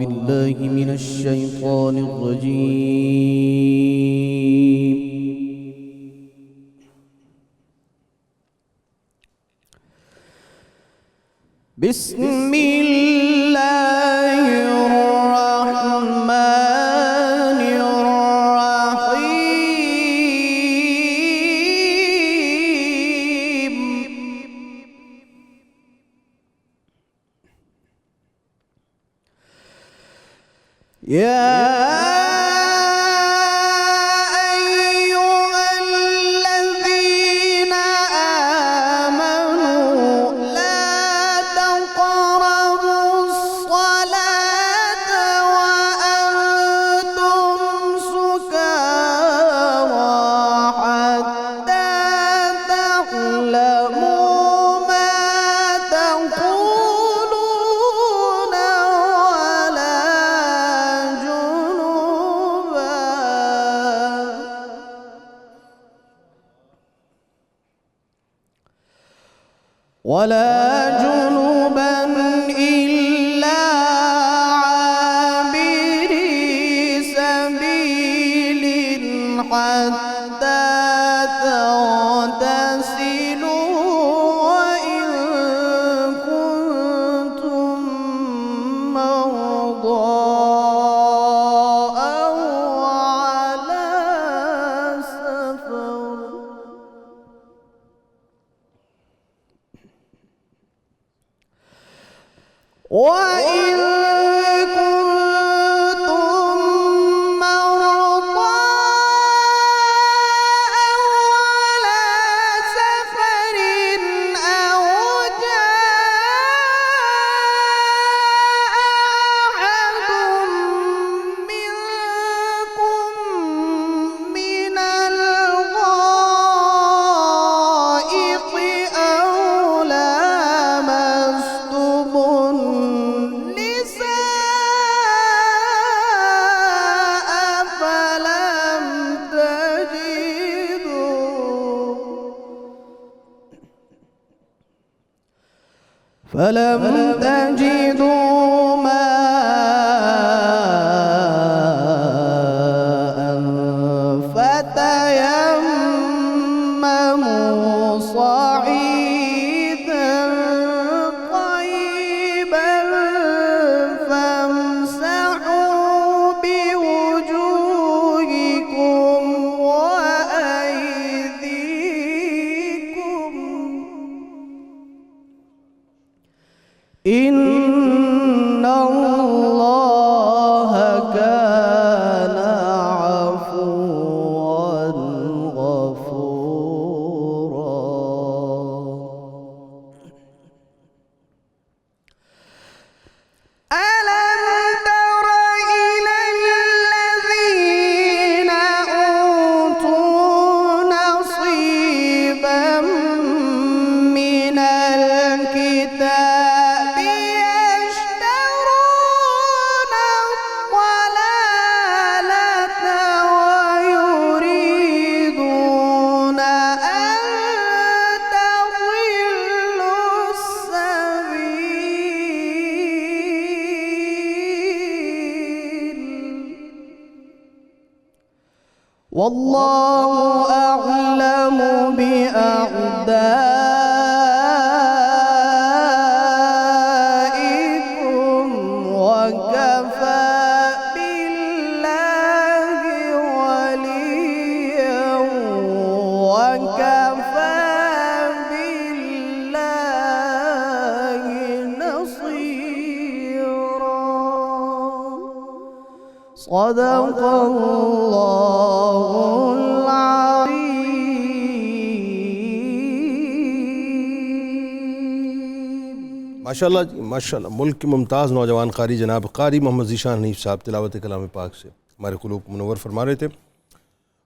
بالله من الشيطان الرجيم. بسم الله الرحمن الرحيم. يا ولا جنبا إلا عابري سبيل حتى تغتسلوا وإن كنتم مرضى أو على سفر. وإن كنتم مرضى أو على سفر أو جاء أحد منكم من الغائط أو لامستم فلم تجدوا ماء فتيمموا صعيدا طيبا فامسحوا بوجوهكم وأيديكم إن الله كان عفوا غفورا. ألم تر إلى الذين أوتوا نصيبا من الكتاب يشترون الضلالة ويريدون أن تضلوا السبيل والله أعلم بأعدائكم وكفى بالله وليا وكفى بالله نصيرا. صدق الله ماشاءاللہ جی ماشاءاللہ. ملک کے ممتاز نوجوان قاری جناب قاری محمد ذیشان حنیف صاحب تلاوت کلام پاک سے ہمارے قلوب منور فرما رہے تھے.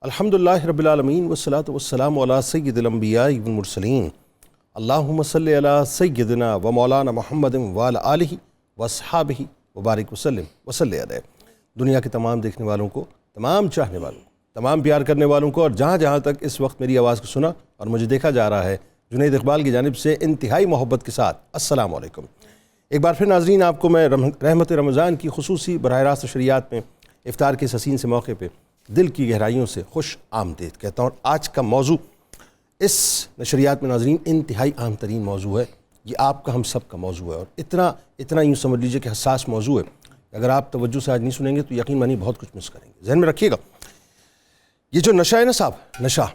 الحمدللہ رب العالمین والصلاة والسلام علی سید الانبیاء والمرسلین. اللہم صلی علی سیدنا و مولانا محمد وعلی آلہ واصحابہ وبارک وسلم وصلی علیہ. دنیا کے تمام دیکھنے والوں کو، تمام چاہنے والوں کو، تمام پیار کرنے والوں کو، اور جہاں جہاں تک اس وقت میری آواز کو سنا اور مجھے دیکھا جا رہا ہے، جنید اقبال کی جانب سے انتہائی محبت کے ساتھ السلام علیکم. ایک بار پھر ناظرین آپ کو میں رحمت رمضان کی خصوصی براہ راست نشریات میں افطار کے اس حسین سے موقع پہ دل کی گہرائیوں سے خوش آمدید کہتا ہوں. اور آج کا موضوع اس نشریات میں ناظرین انتہائی اہم ترین موضوع ہے. یہ آپ کا ہم سب کا موضوع ہے اور اتنا یوں سمجھ لیجئے کہ حساس موضوع ہے. اگر آپ توجہ سے آج نہیں سنیں گے تو یقین مانی بہت کچھ مس کریں گے. ذہن میں رکھیے گا یہ جو نشہ ہے نا صاحب, نشہ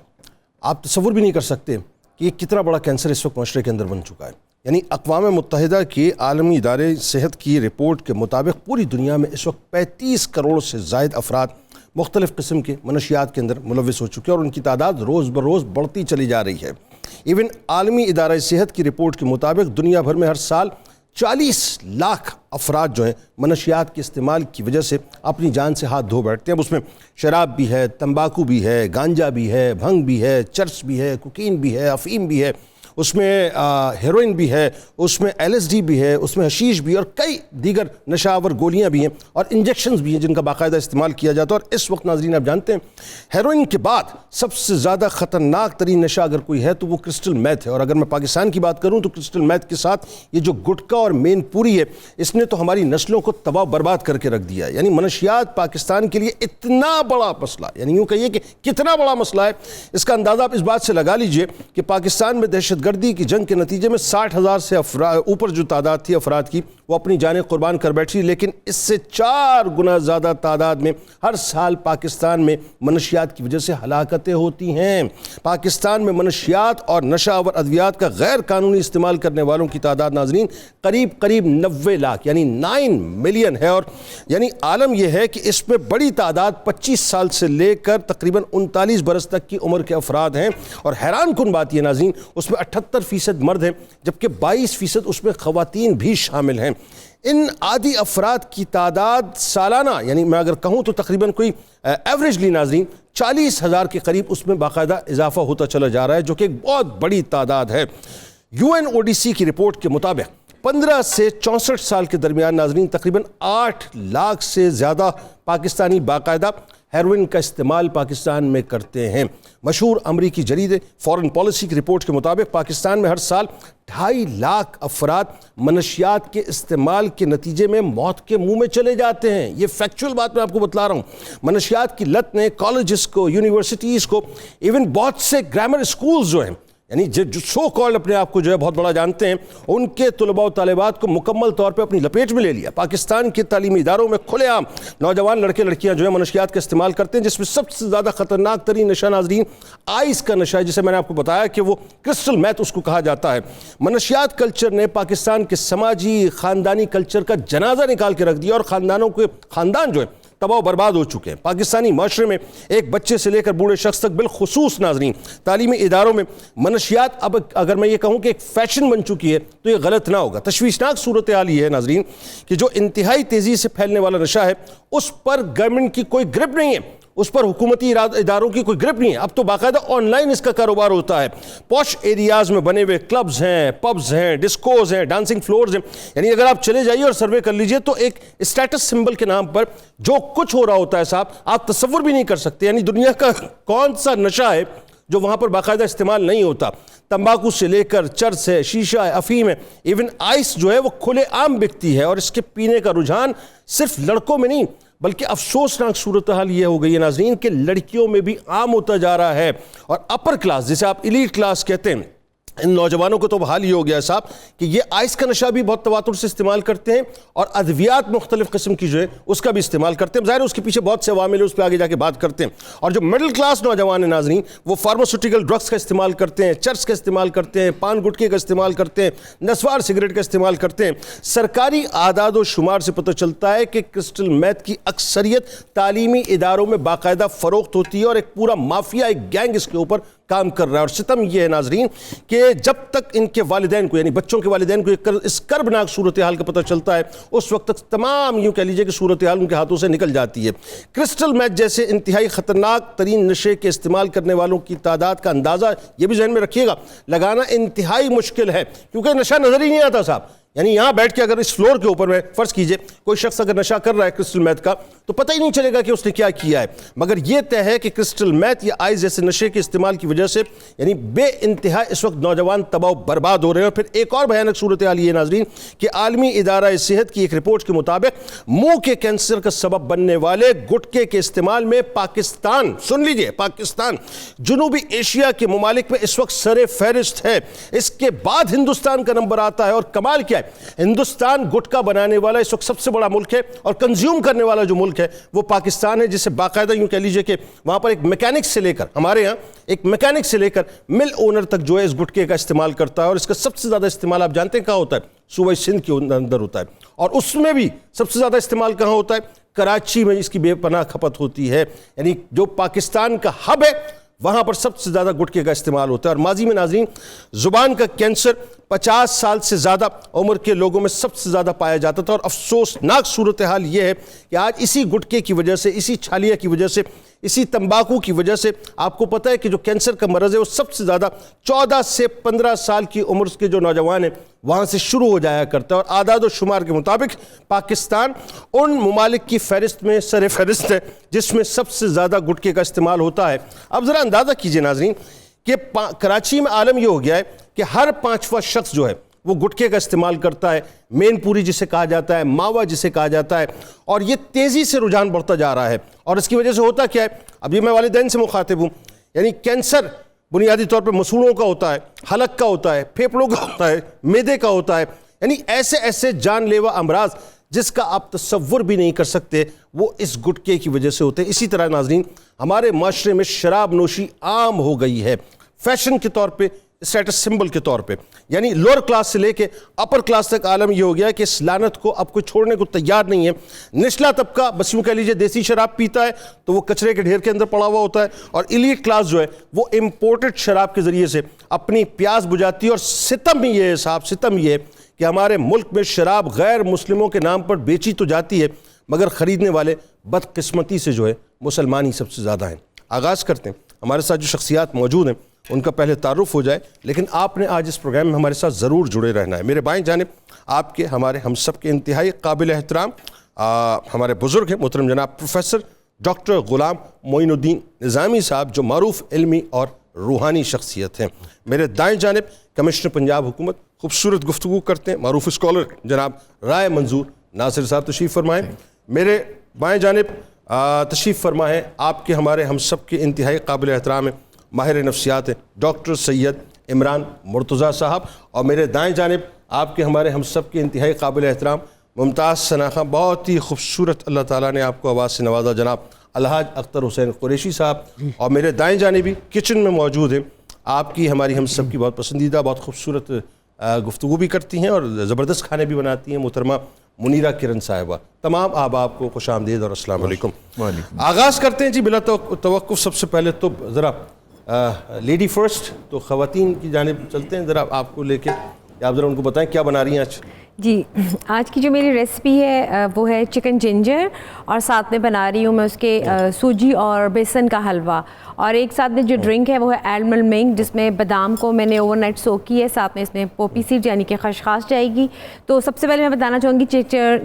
آپ تصور بھی نہیں کر سکتے کہ یہ کتنا بڑا کینسر اس وقت معاشرے کے اندر بن چکا ہے. یعنی اقوام متحدہ کے عالمی ادارے صحت کی رپورٹ کے مطابق پوری دنیا میں اس وقت 35 کروڑ سے زائد افراد مختلف قسم کے منشیات کے اندر ملوث ہو چکے ہیں اور ان کی تعداد روز بروز بڑھتی چلی جا رہی ہے. ایون عالمی ادارہ صحت کی رپورٹ کے مطابق دنیا بھر میں ہر سال 40 لاکھ افراد جو ہیں منشیات کے استعمال کی وجہ سے اپنی جان سے ہاتھ دھو بیٹھتے ہیں. اب اس میں شراب بھی ہے, تمباکو بھی ہے, گانجا بھی ہے, بھنگ بھی ہے, چرس بھی ہے, کوکین بھی ہے, افیم بھی ہے, اس میں ہیروئن بھی ہے, اس میں LSD بھی ہے, اس میں حشیش بھی ہے اور کئی دیگر نشہ آور گولیاں بھی ہیں اور انجیکشنز بھی ہیں جن کا باقاعدہ استعمال کیا جاتا ہے. اور اس وقت ناظرین آپ جانتے ہیں ہیروئن کے بعد سب سے زیادہ خطرناک ترین نشہ اگر کوئی ہے تو وہ کرسٹل میتھ ہے. اور اگر میں پاکستان کی بات کروں تو کرسٹل میتھ کے ساتھ یہ جو گٹکا اور مین پوری ہے اس نے تو ہماری نسلوں کو تباہ برباد کر کے رکھ دیا ہے. یعنی منشیات پاکستان کے لیے اتنا بڑا مسئلہ, یعنی یوں کہیے کہ کتنا بڑا مسئلہ ہے, اس کا اندازہ آپ اس بات سے لگا لیجئے کہ پاکستان میں دہشت گردی کی جنگ کے نتیجے میں 60,000 سے اوپر جو تعداد تھی افراد کی وہ اپنی جانیں قربان کر بیٹھی, لیکن اس سے 4 گنا زیادہ تعداد میں ہر سال پاکستان میں منشیات کی وجہ سے ہلاکتیں ہوتی ہیں. پاکستان میں منشیات اور نشہ آور ادویات کا غیر قانونی استعمال کرنے والوں کی تعداد ناظرین قریب 90 لاکھ یعنی 9 ملین ہے. اور یعنی عالم یہ ہے کہ اس میں بڑی تعداد 25 سال سے لے کر تقریباً 39 برس تک کی عمر کے افراد ہیں. اور حیران کن بات یہ ناظرین اس میں 78% مرد ہیں جبکہ 22% اس میں خواتین بھی شامل ہیں. ان عادی افراد کی تعداد سالانہ یعنی میں اگر کہوں تو تقریباً کوئی ایوریجلی ناظرین 40,000 کے قریب اس میں باقاعدہ اضافہ ہوتا چلا جا رہا ہے جو کہ ایک بہت بڑی تعداد ہے. UNODC کی رپورٹ کے مطابق 15 سے 64 سال کے درمیان ناظرین تقریباً 8 لاکھ سے زیادہ پاکستانی باقاعدہ ہیروئن کا استعمال پاکستان میں کرتے ہیں. مشہور امریکی جریدے فارن پالیسی کی رپورٹ کے مطابق پاکستان میں ہر سال 2.5 لاکھ افراد منشیات کے استعمال کے نتیجے میں موت کے منہ میں چلے جاتے ہیں. یہ فیکچول بات میں آپ کو بتلا رہا ہوں. منشیات کی لت نے کالجز کو, یونیورسٹیز کو, ایون بہت سے گرامر اسکولز جو ہیں یعنی جو سو کالڈ اپنے آپ کو جو ہے بہت بڑا جانتے ہیں ان کے طلباء و طالبات کو مکمل طور پہ اپنی لپیٹ میں لے لیا. پاکستان کے تعلیمی اداروں میں کھلے عام نوجوان لڑکے لڑکیاں جو ہے منشیات کا استعمال کرتے ہیں جس میں سب سے زیادہ خطرناک ترین نشہ ناظرین آئس کا نشہ ہے جسے میں نے آپ کو بتایا کہ وہ کرسٹل میتھ اس کو کہا جاتا ہے. منشیات کلچر نے پاکستان کے سماجی خاندانی کلچر کا جنازہ نکال کے رکھ دیا اور خاندان جو ہے تباہ و برباد ہو چکے ہیں. پاکستانی معاشرے میں ایک بچے سے لے کر بوڑھے شخص تک بالخصوص ناظرین تعلیمی اداروں میں منشیات اب اگر میں یہ کہوں کہ ایک فیشن بن چکی ہے تو یہ غلط نہ ہوگا. تشویشناک صورتحال یہ ہے ناظرین کہ جو انتہائی تیزی سے پھیلنے والا نشہ ہے اس پر گورنمنٹ کی کوئی گرپ نہیں ہے, اس پر حکومتی اداروں کی کوئی گرپ نہیں ہے. اب تو باقاعدہ آن لائن اس کا کاروبار ہوتا ہے. پوش ایریاز میں بنے ہوئے کلبز ہیں, پبز ہیں, ڈسکوز ہیں, ڈانسنگ فلورز ہیں. یعنی اگر آپ چلے جائیے اور سروے کر لیجئے تو ایک اسٹیٹس سمبل کے نام پر جو کچھ ہو رہا ہوتا ہے صاحب آپ تصور بھی نہیں کر سکتے. یعنی دنیا کا کون سا نشہ ہے جو وہاں پر باقاعدہ استعمال نہیں ہوتا. تمباکو سے لے کر چرس ہے, شیشہ ہے, افیم ہے, ایون آئس جو ہے وہ کھلے عام بکتی ہے. اور اس کے پینے کا رجحان صرف لڑکوں میں نہیں بلکہ افسوسناک صورتحال یہ ہو گئی ہے ناظرین کہ لڑکیوں میں بھی عام ہوتا جا رہا ہے. اور اپر کلاس جسے آپ ایلیٹ کلاس کہتے ہیں ان نوجوانوں کو تو حال یہ ہو گیا ہے صاحب کہ یہ آئس کا نشہ بھی بہت تواتر سے استعمال کرتے ہیں اور ادویات مختلف قسم کی جو ہے اس کا بھی استعمال کرتے ہیں. ظاہر ہے اس کے پیچھے بہت سے عوامل ہیں, اس پہ آگے جا کے بات کرتے ہیں. اور جو مڈل کلاس نوجوان ہیں ناظرین وہ فارماسیوٹیکل ڈرگس کا استعمال کرتے ہیں, چرس کا استعمال کرتے ہیں, پان گٹکے کا استعمال کرتے ہیں, نسوار سگریٹ کا استعمال کرتے ہیں. سرکاری اعداد و شمار سے پتہ چلتا ہے کہ کرسٹل میتھ کی اکثریت تعلیمی اداروں میں باقاعدہ فروخت ہوتی ہے اور ایک پورا مافیا, ایک گینگ اس کے اوپر کام کر رہا ہے. اور ستم یہ ہے ناظرین کہ جب تک ان کے والدین کو یعنی بچوں کے والدین کو اس کربناک صورتحال کا پتہ چلتا ہے اس وقت تک تمام یوں کہہ لیجئے کہ صورتحال ان کے ہاتھوں سے نکل جاتی ہے. کرسٹل میتھ جیسے انتہائی خطرناک ترین نشے کے استعمال کرنے والوں کی تعداد کا اندازہ یہ بھی ذہن میں رکھیے گا لگانا انتہائی مشکل ہے کیونکہ نشہ نظر ہی نہیں آتا صاحب. یعنی یہاں بیٹھ کے اگر اس فلور کے اوپر میں فرض کیجئے کوئی شخص اگر نشہ کر رہا ہے کرسٹل میتھ کا تو پتہ ہی نہیں چلے گا کہ اس نے کیا کیا ہے، مگر یہ طے ہے کہ کرسٹل میتھ یا آئس جیسے نشے کے استعمال کی وجہ سے یعنی بے انتہا اس وقت نوجوان تباہ و برباد ہو رہے ہیں۔ اور پھر ایک اور بھیانک صورتحال یہ ناظرین کہ عالمی ادارہ صحت کی ایک رپورٹ کے مطابق منہ کے کینسر کا سبب بننے والے گٹکے کے استعمال میں پاکستان، سن لیجئے، پاکستان جنوبی ایشیا کے ممالک میں اس وقت سر فہرست ہے۔ اس کے بعد ہندوستان کا نمبر آتا ہے، اور کمال کیا ہے، ہندوستان گٹکا بنانے والا اس وقت سب سے بڑا ملک ہے، اور کنزیوم کرنے والا جو ملک ہے وہ پاکستان ہے، جسے باقاعدہ یوں کہہ لیجئے کہ وہاں پر ایک میکینک سے لے کر، ہمارے ہاں ایک میکینک سے لے کر مل اونر تک جو ہے اس گٹکے کا استعمال کرتا ہے، اور اس کا سب سے زیادہ استعمال آپ جانتے ہیں کہاں ہوتا ہے؟ صوبہ سندھ کے اندر ہوتا ہے، اور اس میں بھی سب سے زیادہ استعمال کہاں ہوتا ہے؟ کراچی میں اس کی بے پناہ کھپت ہوتی ہے، یعنی جو پاکستان کا ہب ہے وہاں پر سب سے زیادہ گٹکے کا استعمال ہوتا ہے۔ اور ماضی میں ناظرین زبان کا کینسر 50 سال سے زیادہ عمر کے لوگوں میں سب سے زیادہ پایا جاتا تھا، اور افسوسناک صورتحال یہ ہے کہ آج اسی گٹکے کی وجہ سے، اسی چھالیہ کی وجہ سے، اسی تمباکو کی وجہ سے آپ کو پتہ ہے کہ جو کینسر کا مرض ہے وہ سب سے زیادہ 14 سے 15 سال کی عمر کے جو نوجوان ہیں وہاں سے شروع ہو جایا کرتا ہے، اور اعداد و شمار کے مطابق پاکستان ان ممالک کی فہرست میں سر فہرست ہے جس میں سب سے زیادہ گٹکے کا استعمال ہوتا ہے۔ اب ذرا اندازہ کیجئے ناظرین کہ کراچی میں عالم یہ ہو گیا ہے کہ ہر 5واں شخص جو ہے وہ گٹکے کا استعمال کرتا ہے، مین پوری جسے کہا جاتا ہے، ماوا جسے کہا جاتا ہے، اور یہ تیزی سے رجحان بڑھتا جا رہا ہے۔ اور اس کی وجہ سے ہوتا کیا ہے؟ اب یہ میں والدین سے مخاطب ہوں، یعنی کینسر بنیادی طور پہ مسوڑوں کا ہوتا ہے، حلق کا ہوتا ہے، پھیپھڑوں کا ہوتا ہے، معدے کا ہوتا ہے، یعنی ایسے جان لیوا امراض جس کا آپ تصور بھی نہیں کر سکتے وہ اس گٹکے کی وجہ سے ہوتے ہیں۔ اسی طرح ناظرین ہمارے معاشرے میں شراب نوشی عام ہو گئی ہے، فیشن کے طور پہ، اسٹیٹس سمبل کے طور پہ، یعنی لوور کلاس سے لے کے اپر کلاس تک عالم یہ ہو گیا ہے کہ اس لعنت کو اب کوئی چھوڑنے کو تیار نہیں ہے۔ نچلا طبقہ بس یوں کہہ لیجئے دیسی شراب پیتا ہے تو وہ کچرے کے ڈھیر کے اندر پڑا ہوا ہوتا ہے، اور ایلیٹ کلاس جو ہے وہ امپورٹڈ شراب کے ذریعے سے اپنی پیاس بجھاتی ہے۔ اور ستم یہ ہے صاحب، ستم یہ ہے کہ ہمارے ملک میں شراب غیر مسلموں کے نام پر بیچی تو جاتی ہے مگر خریدنے والے بدقسمتی سے جو ہے مسلمان ہی سب سے زیادہ ہیں۔ آغاز کرتے ہیں، ہمارے ساتھ جو شخصیات موجود ہیں ان کا پہلے تعارف ہو جائے، لیکن آپ نے آج اس پروگرام میں ہمارے ساتھ ضرور جڑے رہنا ہے۔ میرے بائیں جانب آپ کے، ہمارے، ہم سب کے انتہائی قابل احترام ہمارے بزرگ ہیں محترم جناب پروفیسر ڈاکٹر غلام معین الدین نظامی صاحب، جو معروف علمی اور روحانی شخصیت ہیں۔ میرے دائیں جانب کمشنر پنجاب حکومت، خوبصورت گفتگو کرتے ہیں، معروف اسکالر جناب رائے منظور ناصر صاحب تشریف فرمائیں۔ میرے بائیں جانب تشریف فرمائیں آپ کے، ہمارے، ہم سب کے انتہائی قابل احترام ہیں، ماہر نفسیات ہیں ڈاکٹر سید عمران مرتضیٰ صاحب، اور میرے دائیں جانب آپ کے، ہمارے، ہم سب کے انتہائی قابل احترام ممتاز شناخہ، بہت ہی خوبصورت اللہ تعالیٰ نے آپ کو آواز سے نوازا، جناب الحاج اختر حسین قریشی صاحب، اور میرے دائیں جانب بھی کچن میں موجود ہیں آپ کی، ہماری، ہم سب کی بہت پسندیدہ، بہت خوبصورت گفتگو بھی کرتی ہیں اور زبردست کھانے بھی بناتی ہیں، محترمہ منیرہ کرن صاحبہ۔ تمام احباب کو خوش آمدید اور السلام علیکم۔ آغاز کرتے ہیں جی بلا توقف، سب سے پہلے تو ذرا لیڈی فرسٹ، تو خواتین کی جانب چلتے ہیں، ذرا آپ کو لے کے آپ ذرا ان کو بتائیں کیا بنا رہی ہیں آج؟ جی، آج کی جو میری ریسپی ہے وہ ہے چکن جنجر، اور ساتھ میں بنا رہی ہوں میں اس کے سوجی اور بیسن کا حلوہ، اور ایک ساتھ میں جو ڈرنک ہے وہ ہے ایلمنڈ منک، جس میں بادام کو میں نے اوور نائٹ سوک کی ہے، ساتھ میں اس میں پوپی سیڈ یعنی کہ خشخاش جائے گی۔ تو سب سے پہلے میں بتانا چاہوں گی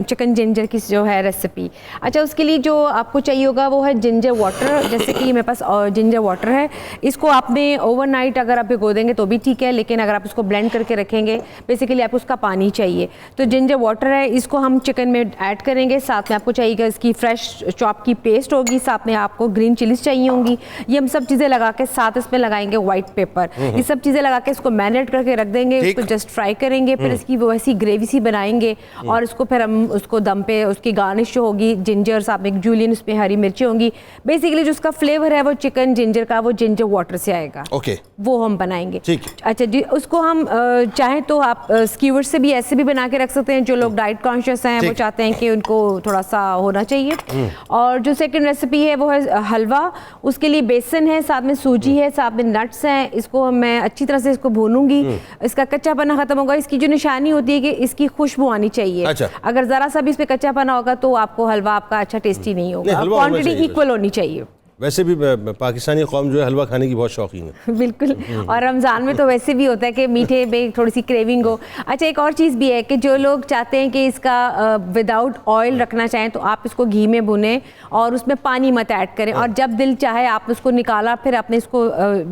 چکن جنجر کی جو ہے ریسپی۔ اچھا، اس کے لیے جو آپ کو چاہیے ہوگا وہ ہے جنجر واٹر، جیسے کہ میرے پاس جنجر واٹر ہے، اس کو آپ نے اوور نائٹ اگر آپ بھگو دیں گے تو بھی ٹھیک ہے، لیکن اگر آپ اس کو بلینڈ کر کے رکھیں گے، بیسیکلی آپ کو اس کا پانی چاہیے۔ تو جنجر واٹر ہے، اس کو ہم چکن میں ایڈ کریں گے، ساتھ میں آپ کو چاہیے گا اس کی فریش چاپ کی پیسٹ ہوگی، ساتھ میں آپ کو گرین چلیز چاہیے ہوں گی، یہ ہم سب چیزیں لگا کے ساتھ اس میں لگائیں گے وائٹ پیپر، یہ سب چیزیں لگا کے اس کو میرینیٹ کر کے رکھ دیں گے، اس کو جسٹ فرائی کریں گے، پھر اس کی وہ ایسی گریوی سی بنائیں گے، اور اس کو پھر ہم اس کو دم پہ، اس کی گارنش ہوگی جنجر، ساتھ میں جولین، اس میں ہری مرچیں ہوں گی، بیسیکلی جو اس کا فلیور ہے وہ چکن جنجر کا وہ جنجر واٹر سے آئے گا، وہ ہم بنائیں گے۔ اچھا جی، اس کو ہم چاہیں تو آپ اسکیور سے بھی ایسے بھی بنا کے رکھ سکتے ہیں، جو لوگ ڈائٹ کانشیس ہیں وہ چاہتے ہیں کہ ان کو تھوڑا سا ہونا چاہیے۔ اور جو سیکنڈ ریسیپی ہے وہ ہے حلوہ، اس کے لیے بیسن ہے، ساتھ میں سوجی ہے، ساتھ میں نٹس ہیں، اس کو میں اچھی طرح سے اس کو بھونوں گی، اس کا کچا پنا ختم ہوگا۔ اس کی جو نشانی ہوتی ہے کہ اس کی خوشبو آنی چاہیے، اگر ذرا سا بھی اس پہ کچا پنا ہوگا تو آپ کو حلوہ آپ کا اچھا ٹیسٹی نہیں ہوگا، کوانٹٹی ایکول ہونی چاہیے۔ ویسے بھی پاکستانی قوم جو ہے حلوہ کھانے کی بہت شوقین ہے. بالکل, اور رمضان میں تو ویسے بھی ہوتا ہے کہ میٹھے میں تھوڑی سی کریونگ ہو. اچھا ایک اور چیز بھی ہے کہ جو لوگ چاہتے ہیں کہ اس کا وداؤٹ آئل رکھنا چاہیں تو آپ اس کو گھی میں بھونیں اور اس میں پانی مت ایڈ کریں, اور جب دل چاہے آپ اس کو نکالا, پھر آپ نے اس کو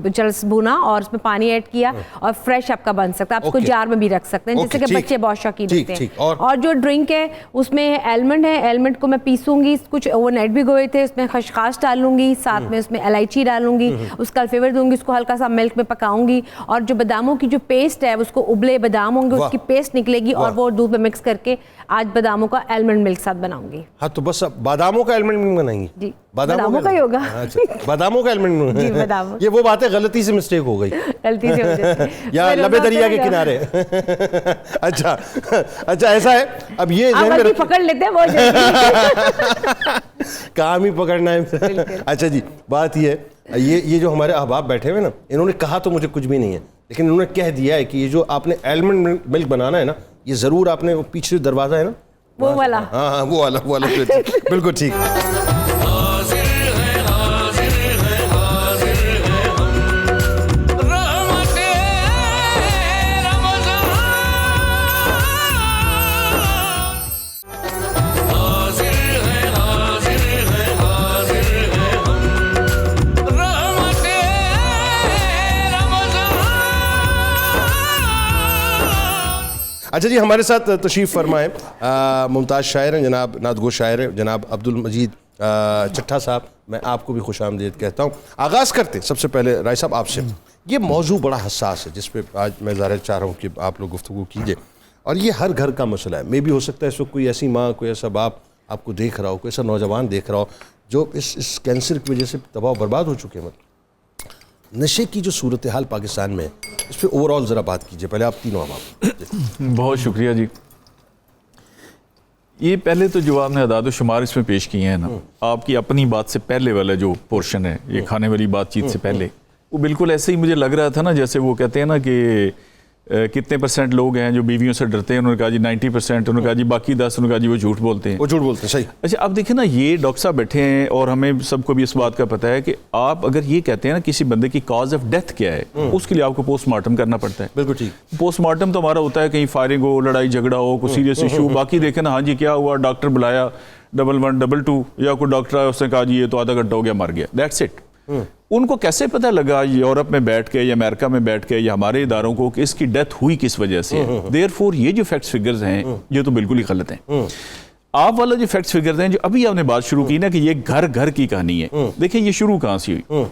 جلس بھونا اور اس میں پانی ایڈ کیا اور فریش آپ کا بن سکتا ہے. آپ اس کو جار میں بھی رکھ سکتے ہیں, جیسے کہ بچے بہت شوقین ہوتے ہیں. اور جو ڈرنک ہے اس میں ایلمنڈ ہے, ایلمنڈ کو میں پیسوں گی, کچھ اوور نائٹ بھی گوئے تھے, اس میں خشخاش ڈالوں گی, ساتھ میں اس میں الائچی ڈالوں گی, اس کا فلیور دوں گی, اس کو ہلکا سا ملک میں پکاؤں گی, اور جو باداموں کی جو پیسٹ ہے اس کو ابلے بادام ہوں گے, اس کی پیسٹ نکلے گی, اور وہ دودھ میں مکس کر کے آج باداموں کا ایلمنڈ ملک ساتھ بناؤں گی. ہاں تو بس باداموں کا ایلمنڈ ملک بنائیں گی؟ جی باداموں کا ہی ہوگا. باداموں کا ایلمنڈ ملک, جی باداموں. یہ وہ بات ہے غلطی سے مسٹیک ہو گئی, غلطی سے ہو جاتی ہے یا لبے دریا کے کنارے. اچھا اچھا ایسا ہے. اب یہ پکڑ لیتے ہیں وہ کام ہی پکڑنا ہے. اچھا جی بات یہ ہے, یہ جو ہمارے احباب بیٹھے ہوئے نا, انہوں نے کہا تو مجھے کچھ بھی نہیں ہے, لیکن انہوں نے کہہ دیا ہے کہ یہ جو آپ نے ایلمنڈ ملک بنانا ہے نا, یہ ضرور آپ نے, وہ پیچھے دروازہ ہے نا وہ والا, ہاں وہ والا بالکل ٹھیک. اچھا جی ہمارے ساتھ تشریف فرمائیں ممتاز شاعر ہیں, جناب نعت گو شاعر ہیں جناب عبد المجید چٹھا صاحب. میں آپ کو بھی خوش آمدید کہتا ہوں. آغاز کرتے سب سے پہلے رائے صاحب آپ سے. یہ موضوع بڑا حساس ہے جس پہ آج میں ظاہر چاہ رہا ہوں کہ آپ لوگ گفتگو کیجئے, اور یہ ہر گھر کا مسئلہ ہے. میں بھی ہو سکتا ہے اس وقت کوئی ایسی ماں, کوئی ایسا باپ آپ کو دیکھ رہا ہو, کوئی ایسا نوجوان دیکھ رہا ہو جو اس کینسر کی وجہ سے تباہ و برباد ہو چکے ہیں. نشے کی جو صورتحال پاکستان میں ہے اس پہ اوور آل ذرا بات کیجئے. پہلے آپ تینوں آپ. بہت شکریہ جی. یہ پہلے تو جو آپ نے اعداد و شمار اس میں پیش کیے ہیں نا, آپ کی اپنی بات سے پہلے والا جو پورشن ہے, یہ کھانے والی بات چیت سے پہلے, وہ بالکل ایسے ہی مجھے لگ رہا تھا نا جیسے وہ کہتے ہیں نا کہ کتنے پرسنٹ لوگ ہیں جو بیویوں سے ڈرتے ہیں. انہوں نے کہا جی 90%, انہوں نے کہا جی باقی 10, انہوں نے کہا جی وہ جھوٹ بولتے ہیں. وہ جھوٹ بولتے ہیں, صحیح. اچھا اب دیکھیں نا, یہ ڈاکٹر صاحب بیٹھے ہیں اور ہمیں سب کو بھی اس بات کا پتہ ہے کہ آپ اگر یہ کہتے ہیں نا کسی بندے کی کاز آف ڈیتھ کیا ہے, اس کے لیے آپ کو پوسٹ مارٹم کرنا پڑتا ہے. بالکل ٹھیک. پوسٹ مارٹم تو ہمارا ہوتا ہے کہیں فائرنگ ہو, لڑائی جھگڑا ہو, کوئی سیریس ایشو, باقی دیکھیں نا, ہاں جی کیا ہوا, ڈاکٹر بلایا 1122, یا کوئی ڈاکٹر آیا اس نے کہا جی یہ تو آدھا گھنٹہ ہو گیا مر گیا, دیٹس اٹ. ان کو کیسے پتہ لگا یورپ میں بیٹھ کے یا امریکہ میں بیٹھ کے یا ہمارے اداروں کو کہ اس کی ڈیتھ ہوئی کس وجہ سے؟ دیئرفور یہ جو فیکٹس فگرز ہیں یہ تو بالکل ہی غلط ہیں. آپ والا جو فیکٹس فگرز ہیں جو ابھی آپ نے بات شروع کی نا کہ یہ گھر گھر کی کہانی ہے, دیکھیں یہ شروع کہاں سے ہوئی.